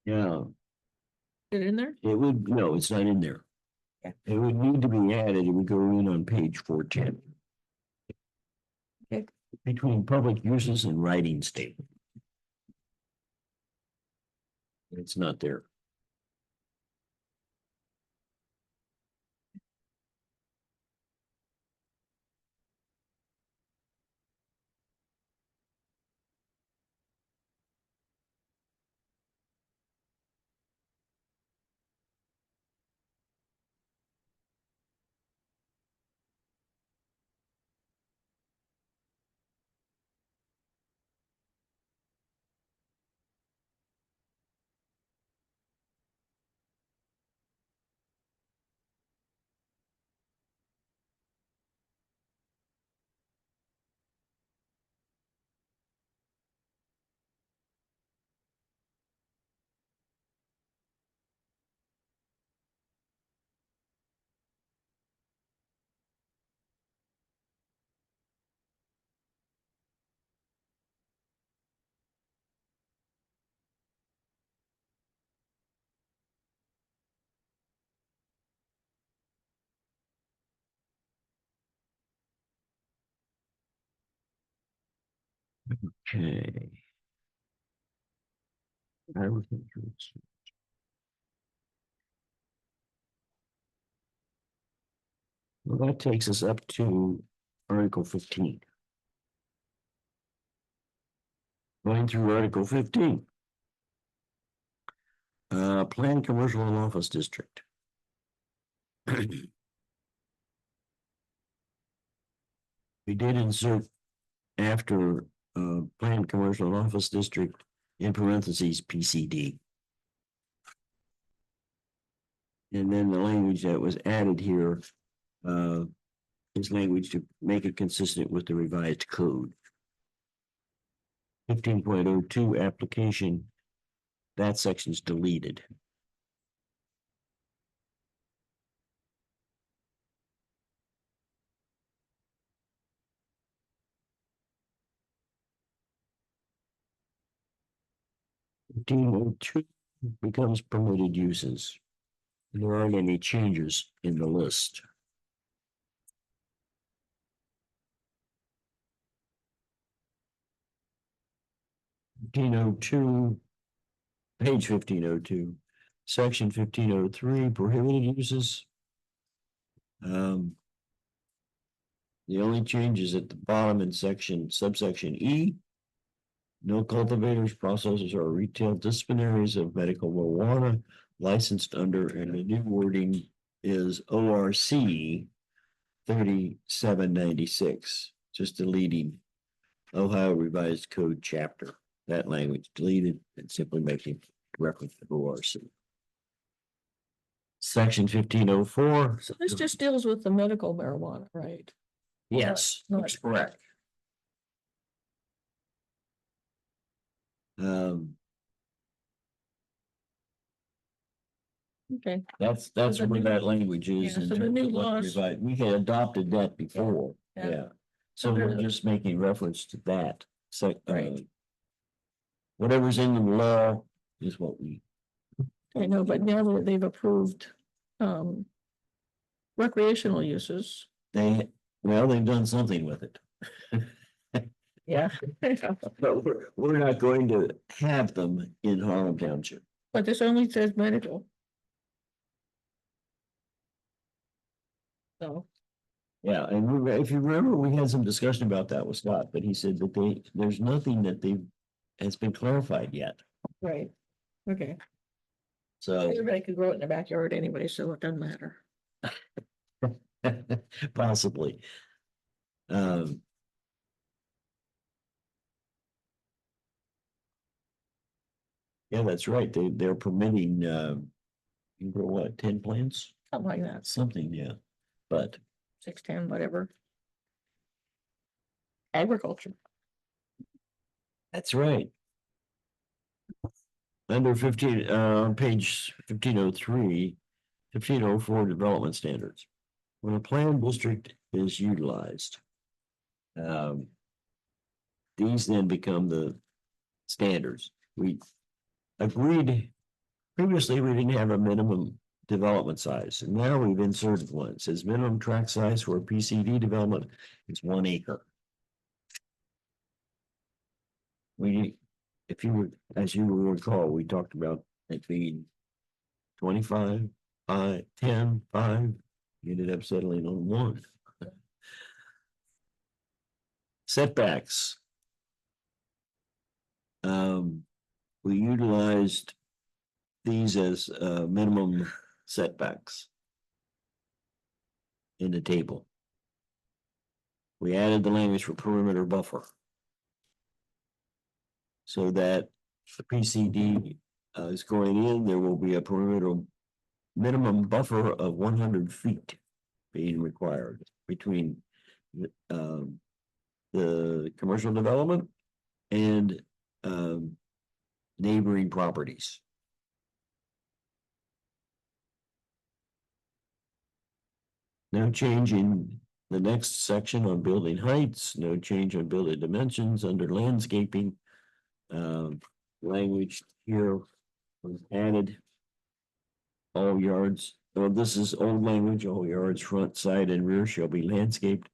Yeah, Get in there? it would, no, it's not in there. It would need to be added, it would go in on page 410. Okay. Between public uses and writing statement. It's not there. Okay. Well, that takes us up to Article 15. Going through Article 15. Planned commercial and office district. We did insert after planned commercial and office district in parentheses PCD. And then the language that was added here is language to make it consistent with the revised code. 15.02 application, that section's deleted. (15.02) becomes permitted uses. There aren't any changes in the list. Page 1502, section 1503, prohibited uses. The only changes at the bottom in subsection E. No cultivators, processors, or retail dispensaries of medical marijuana licensed under, and the new wording is ORC 3796, just deleting Ohio Revised Code chapter. That language deleted and simply making reference to ORC. section 1504. So this just deals with the medical marijuana, right? Yes, Not- that's correct. Um, Okay, that's the where new- that language is. yeah, in so the terms new of what laws- revised. We had adopted that before, Yeah. yeah. So we're just making reference to that. So, Right. whatever's in the law is what we, I know, but now that they've approved, recreational uses. well, they've done something with it. Yeah. But we're not going to have them in Harlem Township. But this only says medical. So, Yeah, and if you remember, we had some discussion about that with Scott, but he said that there's nothing that has been clarified yet. right, okay. So Everybody could grow it in their backyard anyway, so it doesn't matter. possibly. Yeah, that's right. They're permitting, you grow what, 10 plants? Something like that, Something, yeah. But 6, 10, whatever. Agriculture. that's right. Under 15, on page 1503, 1504 development standards. When a planned district is utilized, these then become the standards. We agreed, previously we didn't have a minimum development size, and now we've inserted one. It says minimum tract size for a PCD development is 1 acre. If you would, as you will recall, we talked about it being 25, 5, 10, 5, you ended up settling on 1. Setbacks. We utilized these as minimum setbacks in the table. We added the language for perimeter buffer, so that the PCD is going in, there will be a perimeter minimum buffer of 100 feet being required between the commercial development and neighboring properties. No change in the next section on building heights, no change on building dimensions under landscaping. Language here was added. All yards, well, this is old language, all yards, front, side, and rear shall be landscaped.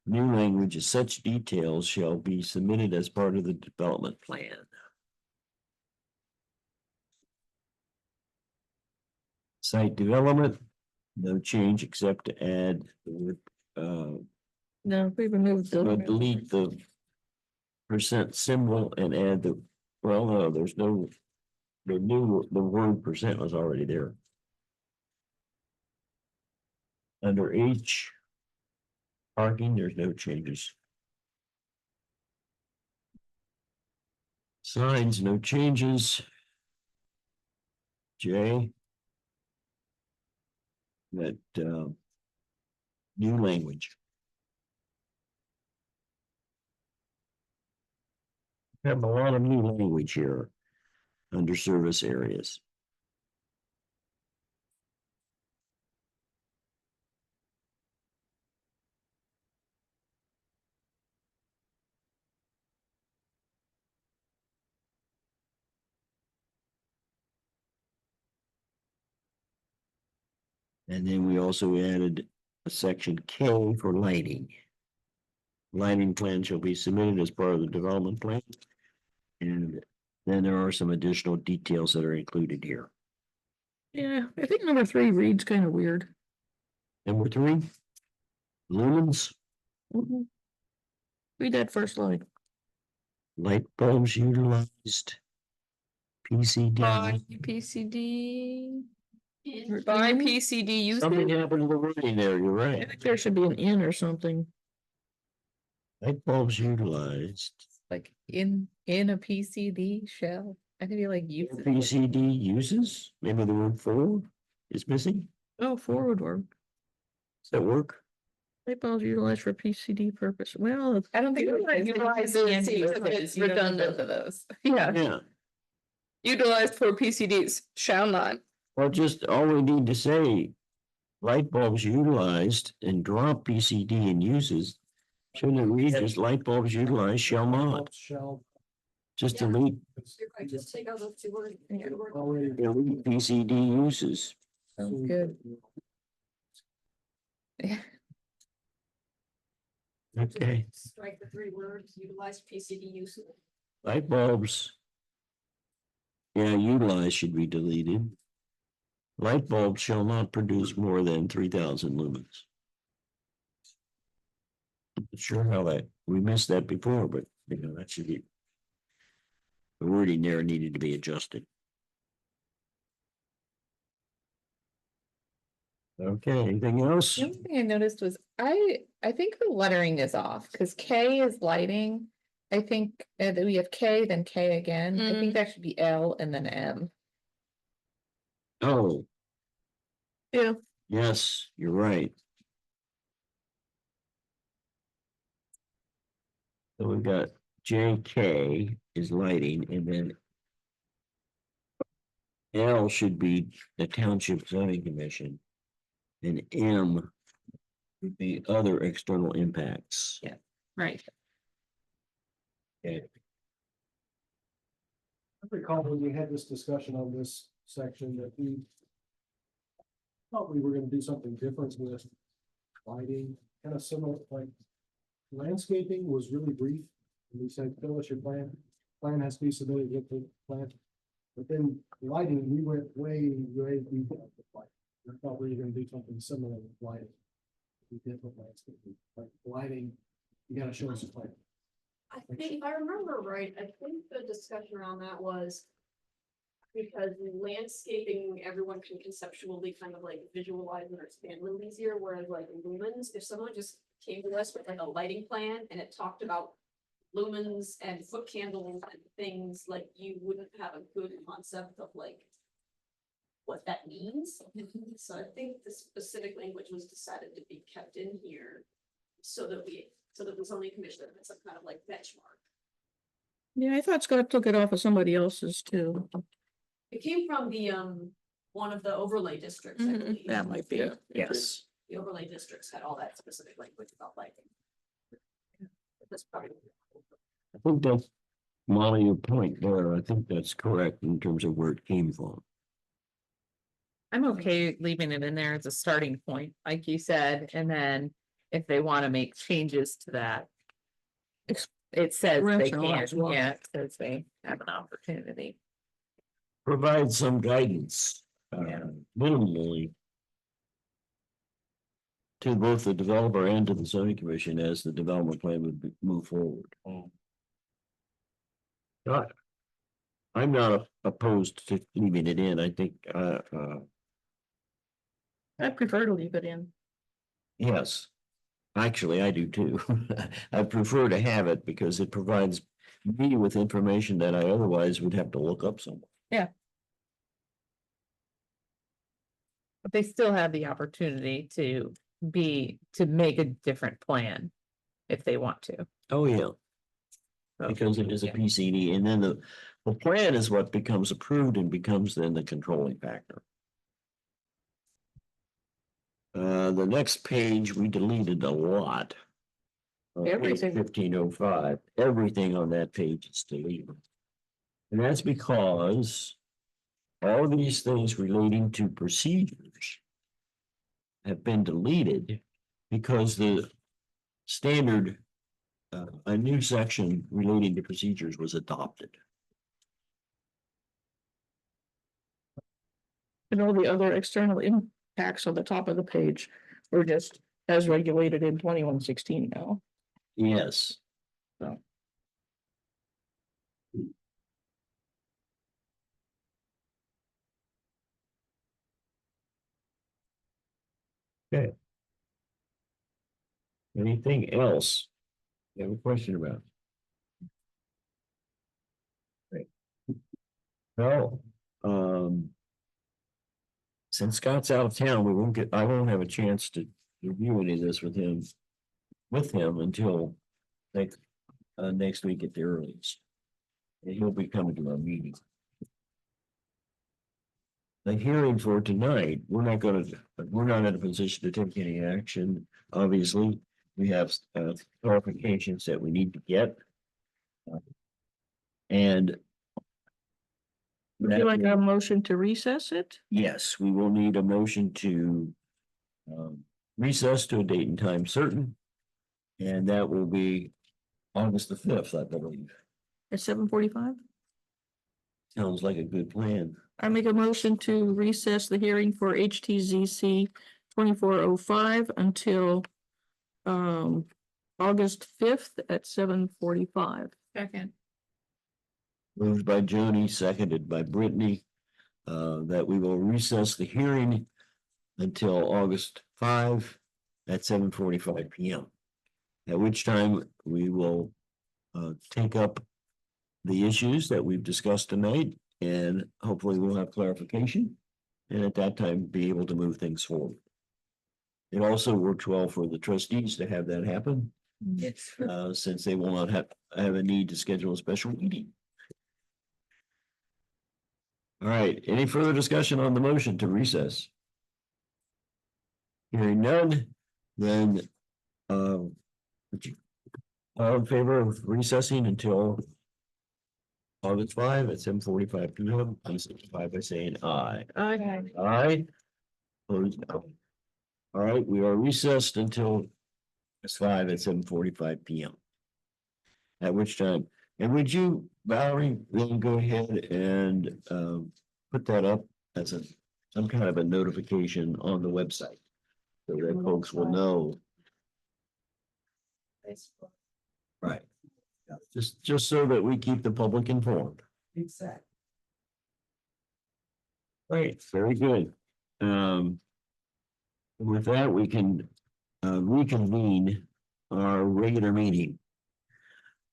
New language is such details shall be submitted as part of the development plan. Site development, no change except to add the word, No, we removed the. delete the percent symbol and add the, well, no, there's no, the word percent was already there. Under H, parking, there's no changes. Signs, no changes. J. That new language. We have a lot of new language here under service areas. And then we also added a section K for lighting. Lighting plan shall be submitted as part of the development plan. And then there are some additional details that are included here. Yeah, I think number 3 reads kind of weird. Number 3, lumens, Mhm. Read that first line. light bulbs utilized. PCD. By PCD, And by PCD use. Something happened to the wording there, you're I right. think there should be an in or something. Light bulbs utilized. Like in a PCD shell. I think you like use. PCD uses, maybe the word for is missing. Oh, forward work. Does that work? Light bulbs utilized for PCD purpose. Well, I don't think. Utilize and use of it, It's you don't have redundant to- of those. Yeah, Yeah, utilized for PCDs shall not. well, just all we need to say, light bulbs utilized and drop PCD and uses. Shouldn't it read as light bulbs utilized shall not, Shall just Yeah. delete, You're right, just take out those two words. already. delete PCD uses. Good. Yeah. Okay, Strike the three words, utilize PCD use. light bulbs. Yeah, utilize should be deleted. Light bulbs shall not produce more than 3,000 lumens. Not sure how that, we missed that before, but you know, that should be. The wording there needed to be adjusted. Okay, anything else? The only thing I noticed was I think the lettering is off because K is lighting. I think that we have K, then K again. I think that should be L and then M. Oh, yeah, yes, you're right. So we've got JK is lighting and then L should be the Township Zoning Commission. And M would be other external impacts. Yeah. Right. Okay. I recall when we had this discussion on this section that we thought we were gonna do something different with lighting, kind of similar, like landscaping was really brief. And we said, fill us your plan has to be submitted with the plan. But then lighting, we went way deep. With lighting. I thought we were gonna do something similar with lighting. We did with landscaping, like lighting, you gotta show us a plan. I think, if I remember right, I think the discussion around that was because landscaping, everyone can conceptually kind of like visualize and understand a little easier, whereas like lumens, if someone just came to us with like a lighting plan and it talked about lumens and foot candles and things, like you wouldn't have a good concept of like what that means. So I think the specific language was decided to be kept in here so that the zoning commission has some kind of like benchmark. yeah, I thought Scott took it off of somebody else's too. It came from the, one of the overlay districts, I Mhm. believe. That might be, yes. The overlay districts had all that specific language about lighting. That's probably. I think that's, Molly, your point there, I think that's correct in terms of where it came from. I'm okay leaving it in there as a starting point, like you said, and then if they want to make changes to that. It says they Rationalize can, why. yeah, it says they have an opportunity. Provide some guidance, minimally. To both the developer and to the zoning commission as the development plan move forward. Not- I'm not opposed to leaving it in, I think, I prefer to leave it in. yes. Actually, I do too. I prefer to have it because it provides me with information that I otherwise would have to look up somewhere. But they still have the opportunity to make a different plan. If they want to. Oh, yeah. So, Because it is a yeah. PCD, and then the plan is what becomes approved and becomes then the controlling factor. The next page, we deleted a lot. Everything. 1505, everything on that page is deleted. And that's because all these things relating to procedures have been deleted because the standard, a new section relating to procedures was adopted. And all the other external impacts on the top of the page were just as regulated in 2116 now. Yes. So. Okay. Anything else? You have a question about? Great. No, since Scott's out of town, I won't have a chance to review any of this with him until next week at the earliest. And he'll be coming to our meeting. The hearing for tonight, we're not in a position to take any action, obviously. We have clarifications that we need to get. And Would you like a motion to recess it? yes, we will need a motion to recess to a date and time certain. And that will be August the 5th, I believe. At 7:45? Sounds like a good plan. I make a motion to recess the hearing for HTZC 2405 until August 5th at 7:45. Second. Moved by Joni, seconded by Brittany, that we will recess the hearing until August 5 at 7:45 PM. At which time we will take up the issues that we've discussed tonight, and hopefully we'll have clarification. And at that time, be able to move things forward. It also works well for the trustees to have that happen, It's since they will not have a need to schedule a special meeting. All right, any further discussion on the motion to recess? Hearing none, then all in favor of recessing until August 5 at 7:45 PM, please signify by saying aye. Aye. Aye. Opposed, no. All right, we are recessed until August 5 at 7:45 PM. At which time, and would you, Valerie, then go ahead and put that up as some kind of a notification on the website? So that folks will know. Right. Just so that we keep the public informed. Exactly. Right, very good. With that, we can reconvene our regular meeting.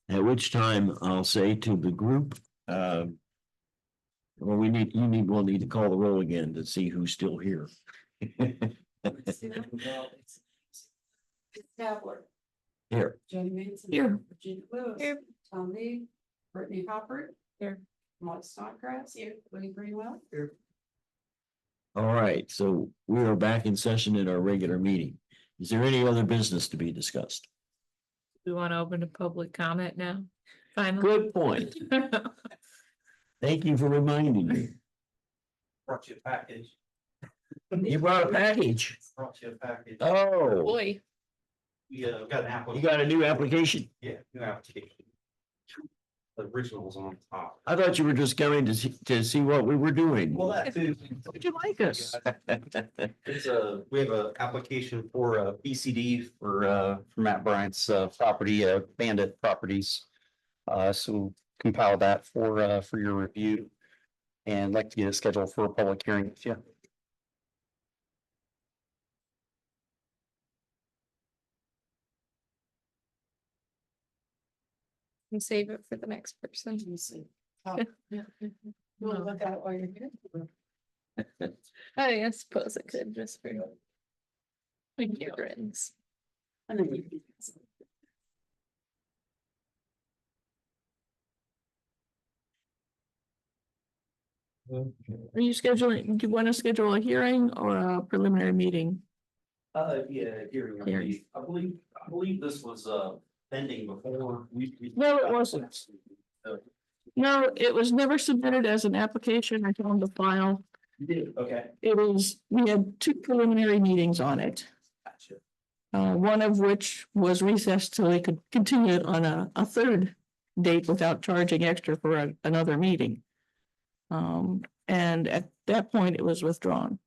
At which time I'll say to the group, well, we'll need to call the roll again to see who's still here. Tabler, Here, Jenny Manson. Here. Virginia Lewis. Here. Tom Lee, Brittany Hopper. Here. Molly Snodgrass. Here. Woody Greenwell. Here. all right, so we are back in session in our regular meeting. Is there any other business to be discussed? We want to open a public comment now. Finally. Good point. Thank you for reminding me. Brought you a package. You brought a package. Brought you a package. Oh, Boy, We got an you application. got a new application? Yeah, new application. The original's on top. I thought you were just coming to see what we were doing. Well, that too. Would you like us? It's we have a application for a BCD for Matt Bryant's property, Bandit Properties. So compile that for your review. And like to get it scheduled for a public hearing with you. And save it for the next person. Let me see. Oh, yeah. We'll look at it while you're here. I suppose it could just for. Ignorance. I know you can. Are you scheduling, do you want to schedule a hearing or a preliminary meeting? Yeah, hearing. Hearing. I believe this was pending before No, it wasn't. No, it was never submitted as an application or on the file. You did, okay. It was, we had two preliminary meetings on it. Gotcha. One of which was recessed so they could continue it on a third date without charging extra for another meeting. And at that point, it was withdrawn.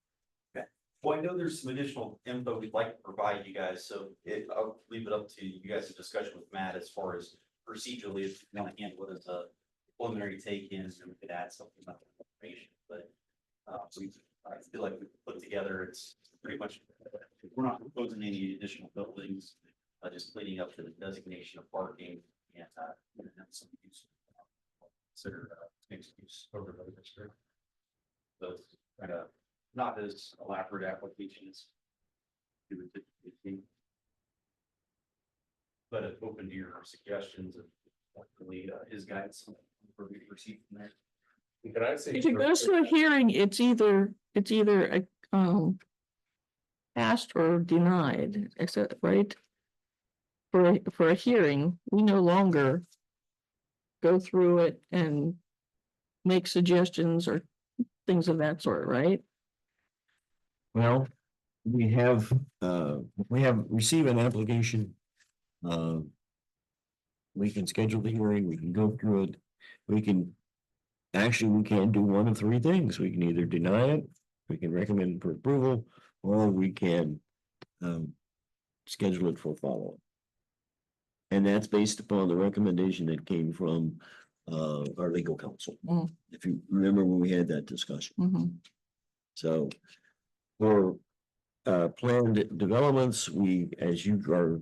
Well, I know there's some additional info we'd like to provide you guys, so I'll leave it up to you guys to discussion with Matt as far as procedurally, if you want to handle it as a preliminary take-in, and we could add something about the information, but I feel like we put together, it's pretty much, we're not proposing any additional buildings, just cleaning up the designation of parking and some use. Consider mixed use over the district. So it's kind of not as elaborate application as you would typically see. But open to your suggestions and hopefully his guidance for we receive from there. Can I say? If it goes to a hearing, it's either passed or denied, except, right? For a hearing, we no longer go through it and make suggestions or things of that sort, right? Well, we have received an application. We can schedule the hearing, we can go through it, we can. Actually, we can do one of three things. We can either deny it, we can recommend for approval, or we can schedule it for follow-up. And that's based upon the recommendation that came from our legal counsel. Mm. If you remember when we had that discussion. Mhm. So for planned developments, we, as you are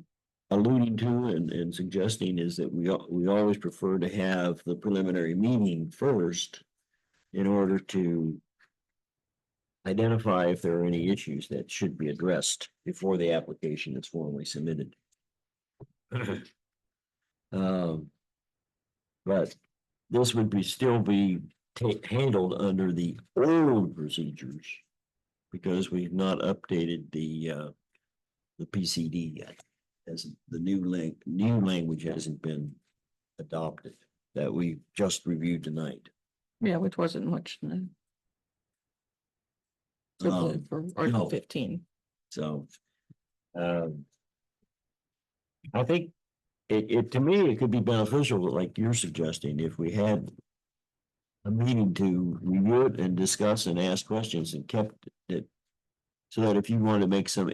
alluding to and suggesting, is that we always prefer to have the preliminary meeting first in order to identify if there are any issues that should be addressed before the application is formally submitted. But this would still be handled under the old procedures because we've not updated the PCD yet, as the new language hasn't been adopted that we just reviewed tonight. Yeah, which wasn't much. For No. Article 15. So, I think to me, it could be beneficial, like you're suggesting, if we had a meeting to review it and discuss and ask questions and kept it so that if you want to make some,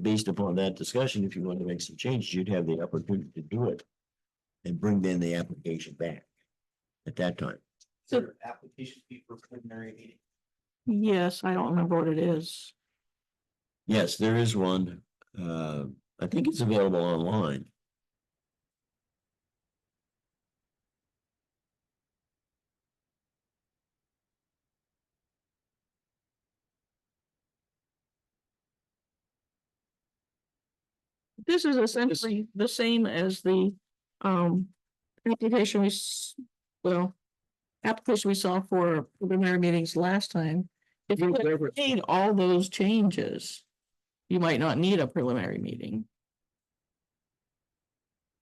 based upon that discussion, if you want to make some changes, you'd have the opportunity to do it and bring then the application back at that time. Is there application fee for preliminary meeting? Yes, I don't remember what it is. Yes, there is one. I think it's available online. This is essentially the same as the application application we saw for preliminary meetings last time. If you had made all those changes, you might not need a preliminary meeting.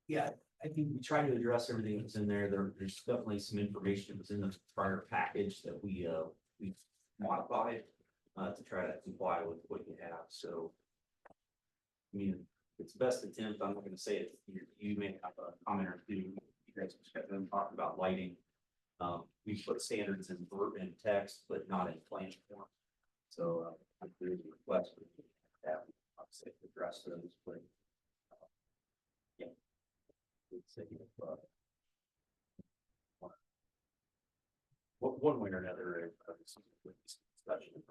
Yeah, I think we try to address everything that's in there. There's definitely some information that was in the prior package that we modified to try to comply with what you have. So, I mean, it's best attempt. I'm not going to say it. You may have a comment or two. You guys have been talking about lighting. We put standards in text, but not in plan form. So there's a request for that. Obviously, address those, but yeah. One way or another, discussion.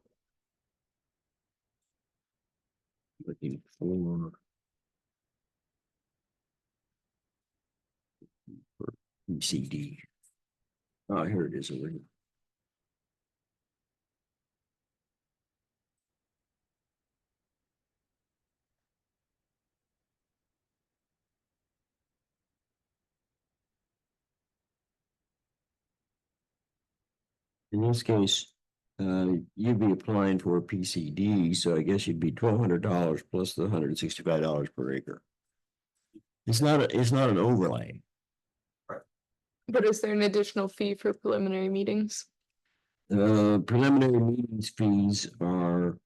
Looking for PCD. Oh, here it is. In this case, you'd be applying for a PCD, so I guess you'd be $1,200 plus the $165 per acre. It's not an overlay. But is there an additional fee for preliminary meetings? Preliminary meetings fees are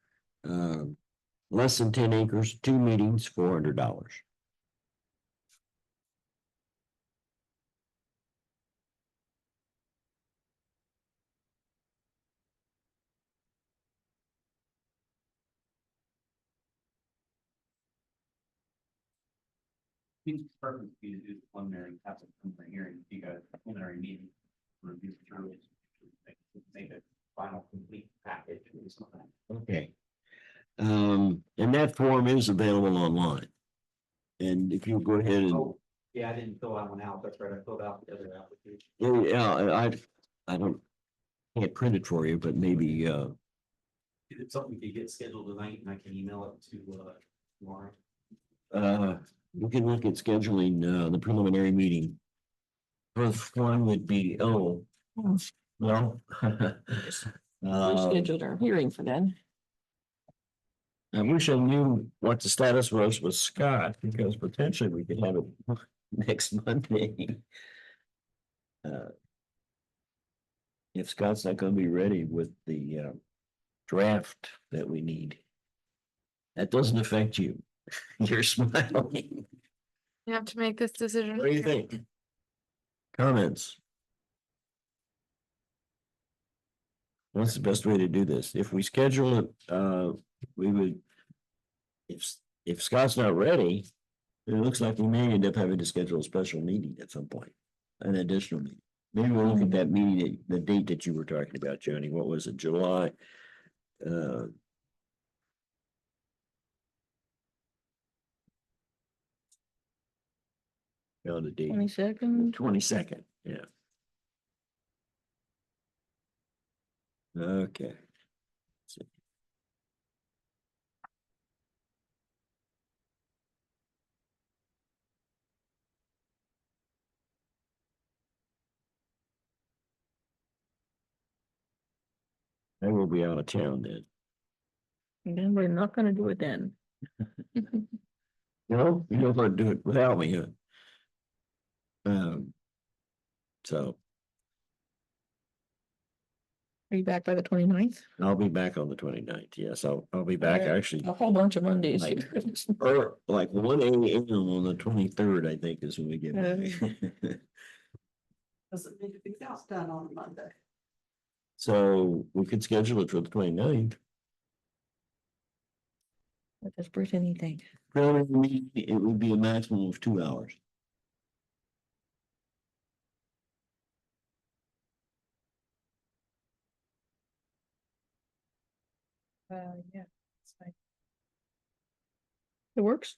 less than 10 acres, 2 meetings, $400. It's perfect for you to do the preliminary, have some preliminary hearing, you got a preliminary meeting, review through it, make a final complete package. Okay. And that form is available online. And if you go ahead and, Oh, yeah, I didn't fill that one out. That's right. I filled out the other application. yeah, I can't print it for you, but maybe It's something we could get scheduled tonight and I can email it to, tomorrow. We can look at scheduling, the preliminary meeting. First one would be, well. We scheduled our hearing for then. I wish I knew what the status was with Scott, because potentially we could have it next Monday. If Scott's not gonna be ready with the draft that we need. That doesn't affect you. You're smiling. You have to make this decision. What do you think? Comments? What's the best way to do this? If we schedule it, we would. If Scott's not ready, it looks like we may end up having to schedule a special meeting at some point, an additional meeting. Maybe we'll look at that meeting, the date that you were talking about, Johnny. What was it, July? On the date, 22nd. 22nd, yeah. Okay. I will be out of town then. And then we're not gonna do it then. No, you're not gonna do it without me, huh? So Are you back by the 29th? I'll be back on the 29th. Yes, I'll be back Alright. actually. A whole bunch of Mondays. Like, or like 1 AM on the 23rd, I think is when we get back. Doesn't need to be done on Monday. So we could schedule it for the 29th. What does Brittany think? Preliminary meeting, it would be a maximum of 2 hours. Yeah. It works?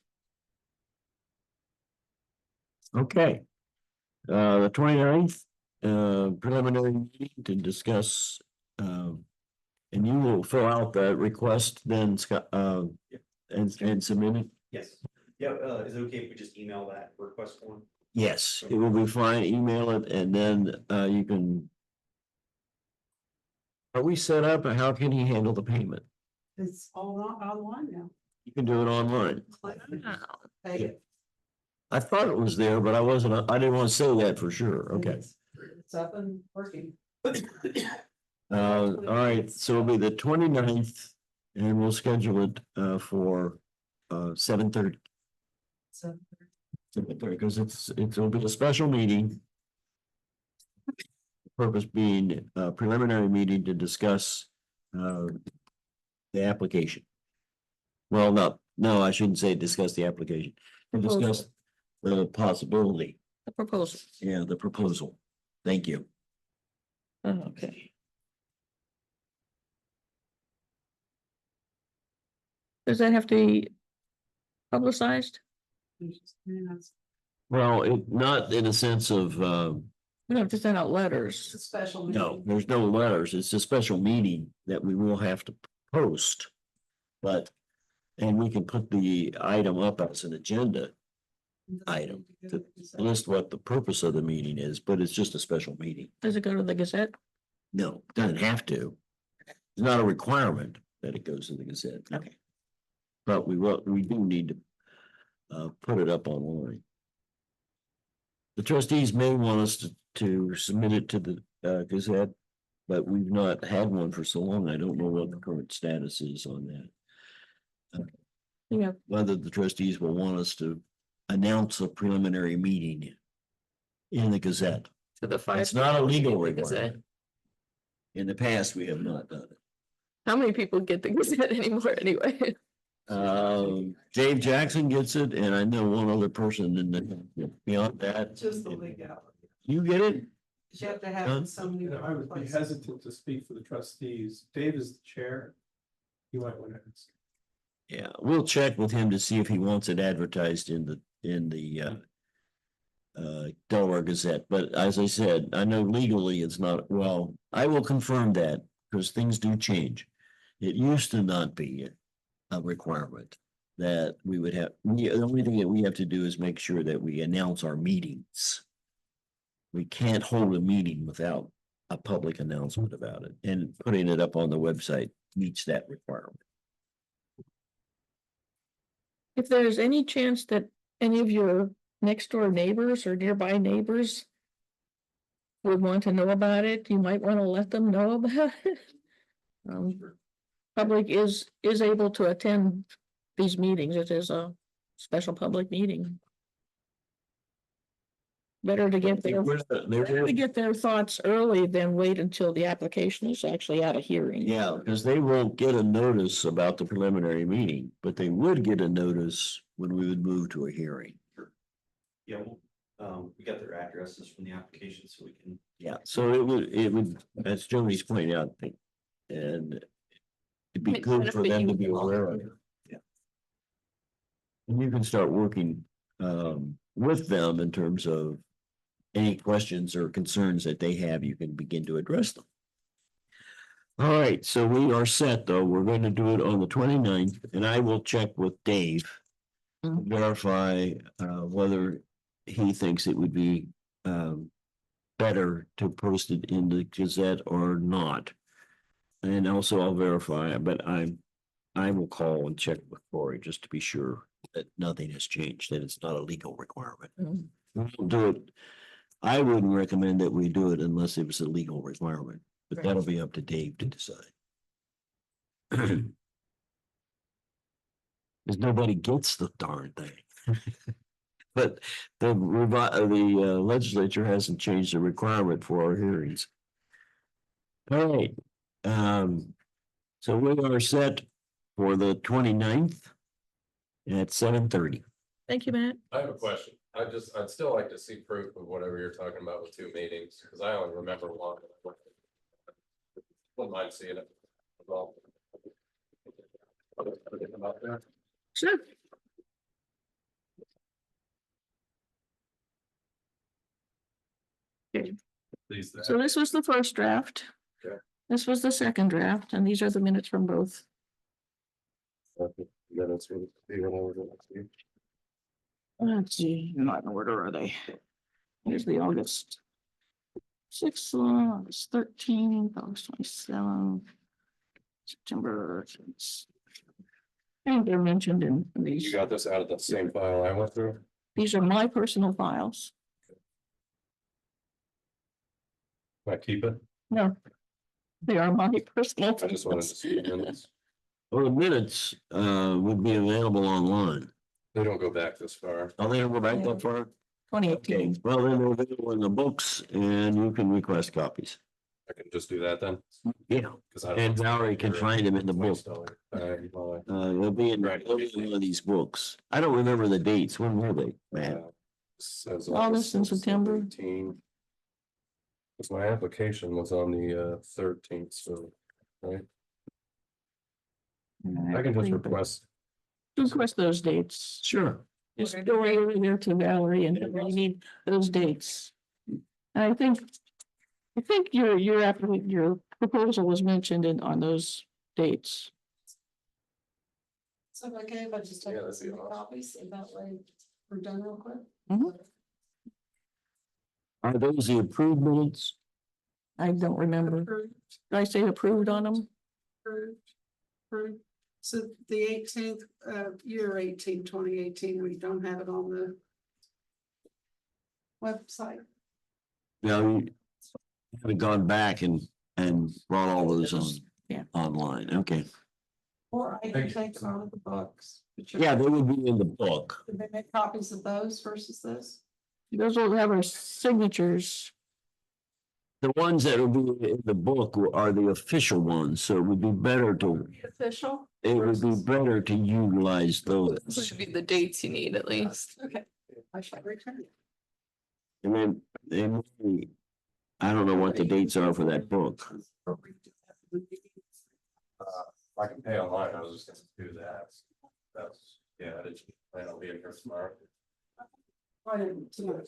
Okay. The 29th, preliminary meeting to discuss, and you will fill out the request then, Scott, and submit it. Yes. Yeah, is it okay if we just email that request form? Yes, it will be fine. Email it and then, you can. Are we set up? Or how can he handle the payment? It's all online now. You can do it online. Pay it. I thought it was there, but I didn't want to say that for sure. Okay. It's up and working. All right, so it'll be the 29th and we'll schedule it for 7:30. So Because it'll be a special meeting. Purpose being a preliminary meeting to discuss the application. Well, no, I shouldn't say discuss the application, to discuss the possibility, The proposal. yeah, the proposal. Thank you. Okay. Does that have to be publicized? Well, not in a sense of, We don't have to send out It's letters. a special. no, meeting. there's no letters. It's a special meeting that we will have to post. But, and we can put the item up as an agenda item to list what the purpose of the meeting is, but it's just a special meeting. Does it go to the Gazette? No, doesn't have to. It's not a requirement that it goes to the Gazette. Okay. But we do need to put it up online. The trustees may want us to submit it to the Gazette, but we've not had one for so long. I don't know what the current status is on that. Yeah. Whether the trustees will want us to announce a preliminary meeting in the Gazette. To the fire. It's not a legal Get the Gazette. requirement. In the past, we have not done it. How many people get the Gazette anymore anyway? Dave Jackson gets it, and I know one other person, and beyond that. Just the legality. You get it? You have to Huh? have some. You know, I would be hesitant to speak for the trustees. Dave is the chair. You might want to. Yeah, we'll check with him to see if he wants it advertised in the Delaware Gazette, but as I said, I know legally it's not, well, I will confirm that, because things do change. It used to not be a requirement that we would have, the only thing that we have to do is make sure that we announce our meetings. We can't hold a meeting without a public announcement about it, and putting it up on the website meets that requirement. If there's any chance that any of your next door neighbors or nearby neighbors would want to know about it, you might want to let them know about it. Public is able to attend these meetings. It is a special public meeting. Better to get their thoughts early than wait until the application is actually at a hearing. Yeah, because they won't get a notice about the preliminary meeting, but they would get a notice when we would move to a hearing. Yeah, we got their addresses from the application, so we can. Yeah, so it would, as Joni's pointing out, and it'd be Makes good sense for for them to you. be aware of it. Yeah. And you can start working with them in terms of any questions or concerns that they have, you can begin to address them. All right, so we are set, though. We're going to do it on the 29th, and I will check with Dave. Verify whether he thinks it would be better to post it in the Gazette or not. And also I'll verify, but I will call and check with Cory just to be sure that nothing has changed, that it's not a legal requirement. We'll do it. I wouldn't recommend that we do it unless it was a legal requirement, but that'll be up to Dave to decide. Because nobody gets the darn thing. But the legislature hasn't changed the requirement for our hearings. All right, so we are set for the 29th at 7:30. Thank you, Matt. I have a question. I'd still like to see proof of whatever you're talking about with 2 meetings, because I only remember one. Wouldn't mind seeing it. Well. About that. Sure. Okay, Please. so this was the first draft. Okay. This was the second draft, and these are the minutes from both. Minutes will be when I was gonna see. Let's see, not in order, are they? Here's the August 6th, August 13th, August 27th, September. I think they're mentioned in You these. got this out of the same file I went through? These are my personal files. Can I keep it? No. They are my personal. I just wanted to files. see the minutes. Well, the minutes would be available online. They don't go back this far. Oh, they don't go back that far? 2018. Okay, well, then they're available in the books and you can request copies. I can just do that then? Yeah, Because I. and Valerie can find them in the book. Well, They'll be in one of these books. I don't remember the dates. When were they, man? Says August and September. 18. Because my application was on the 13th, so, right? I can just request. Request those dates. Sure. Just go right over there to Valerie and you need those dates. And I think your proposal was mentioned on those dates. So okay, if I just take Yeah, that'd be some awesome. copies, and that way we're done real quick. Are those the approved minutes? I don't remember. Approved, Did I say approved on them? approved. So the 18th, year 2018, we don't have it on the website. No, you haven't gone back and brought all those on. Yeah. Online, okay. Or I can take them out of the books. Yeah, they would be in the book. Did they make copies of those versus this? Those will have our signatures. The ones that will be in the book are the official ones, so it would be better to, Official? it would be better to utilize those. This should be the dates you need at least. Okay, I shall return it. And then, I don't know what the dates are for that book. I can pay online, I was just gonna do that. That's, yeah, I didn't plan on being here tomorrow. Why didn't tonight?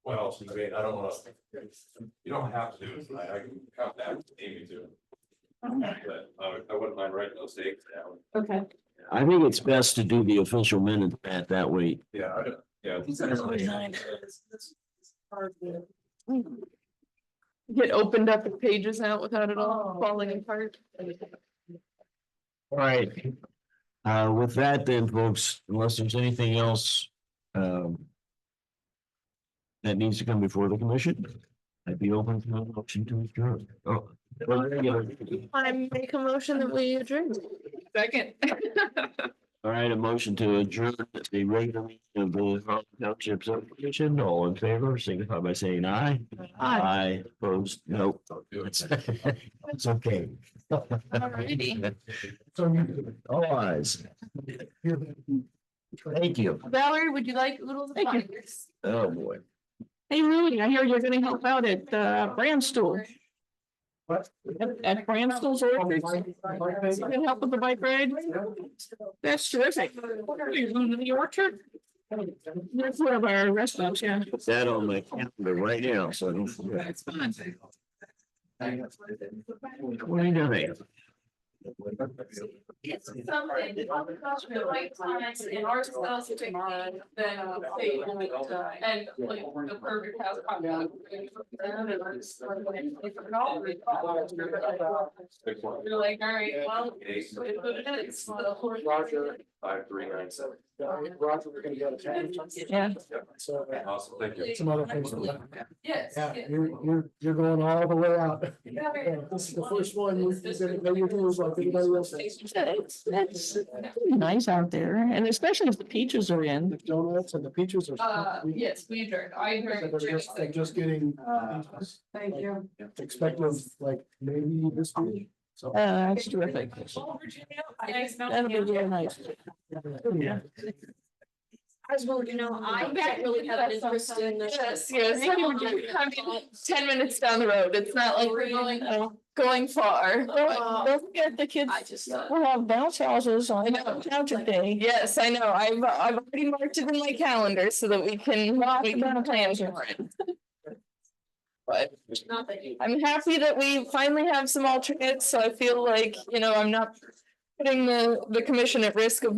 Well, I mean, I don't wanna, you don't have to do it tonight, I can come back if you need me to. But I wouldn't mind writing those dates down. Okay. I think it's best to do the official minutes at that way. Yeah, yeah. Get opened up and pages out without it all falling apart. All right. With that then, folks, unless there's anything else, that needs to come before the commission, I'd be open to a motion to adjourn. Oh, well, regular. I make a motion that we adjourn. Second. All right, a motion to adjourn the regular meeting of the Harlem Township Zoning Commission. All in favor, signify by saying aye. Aye, opposed, no. It's okay. Alrighty. All ayes. Thank you. Valerie, would you like little Thank you. binders? Oh, boy. Hey, Rudy, I hear you're gonna help out at Brandstool. What? At Brandstool's Orchard. You can help with the bike ride? That's terrific. Are you going to the orchard? That's one of our restaurants, yeah. Put that on my calendar right now, so I don't forget. It's fun. 29. It's something, the right times in our styles to take on, then they only, and like the perfect house. You're like, all right, well, it's what it is. Roger. 5397. Roger, we're gonna go to town. Yeah. So, Awesome, thank you. some other things. Yes. Yeah, you're going all the way out. Yeah. This is the first one, you're gonna do is like anybody else. It's nice out there, and especially if the peaches are in. The donuts and the peaches are. Yes, we adjourned. I adjourned. They're just getting, Thank you. expected like maybe this week, so. That's terrific. That'll be really nice. Yeah. As well, you know, I don't really have an interest in this. Yes, I mean, 10 minutes down the road. It's not like we're going far. Don't forget the kids I just, will have bounce houses on Township Day. Yes, I know. I've already marked it in my calendar so that we can plan for it. But not that you. I'm happy that we finally have some alternates, so I feel like, I'm not putting the commission at risk of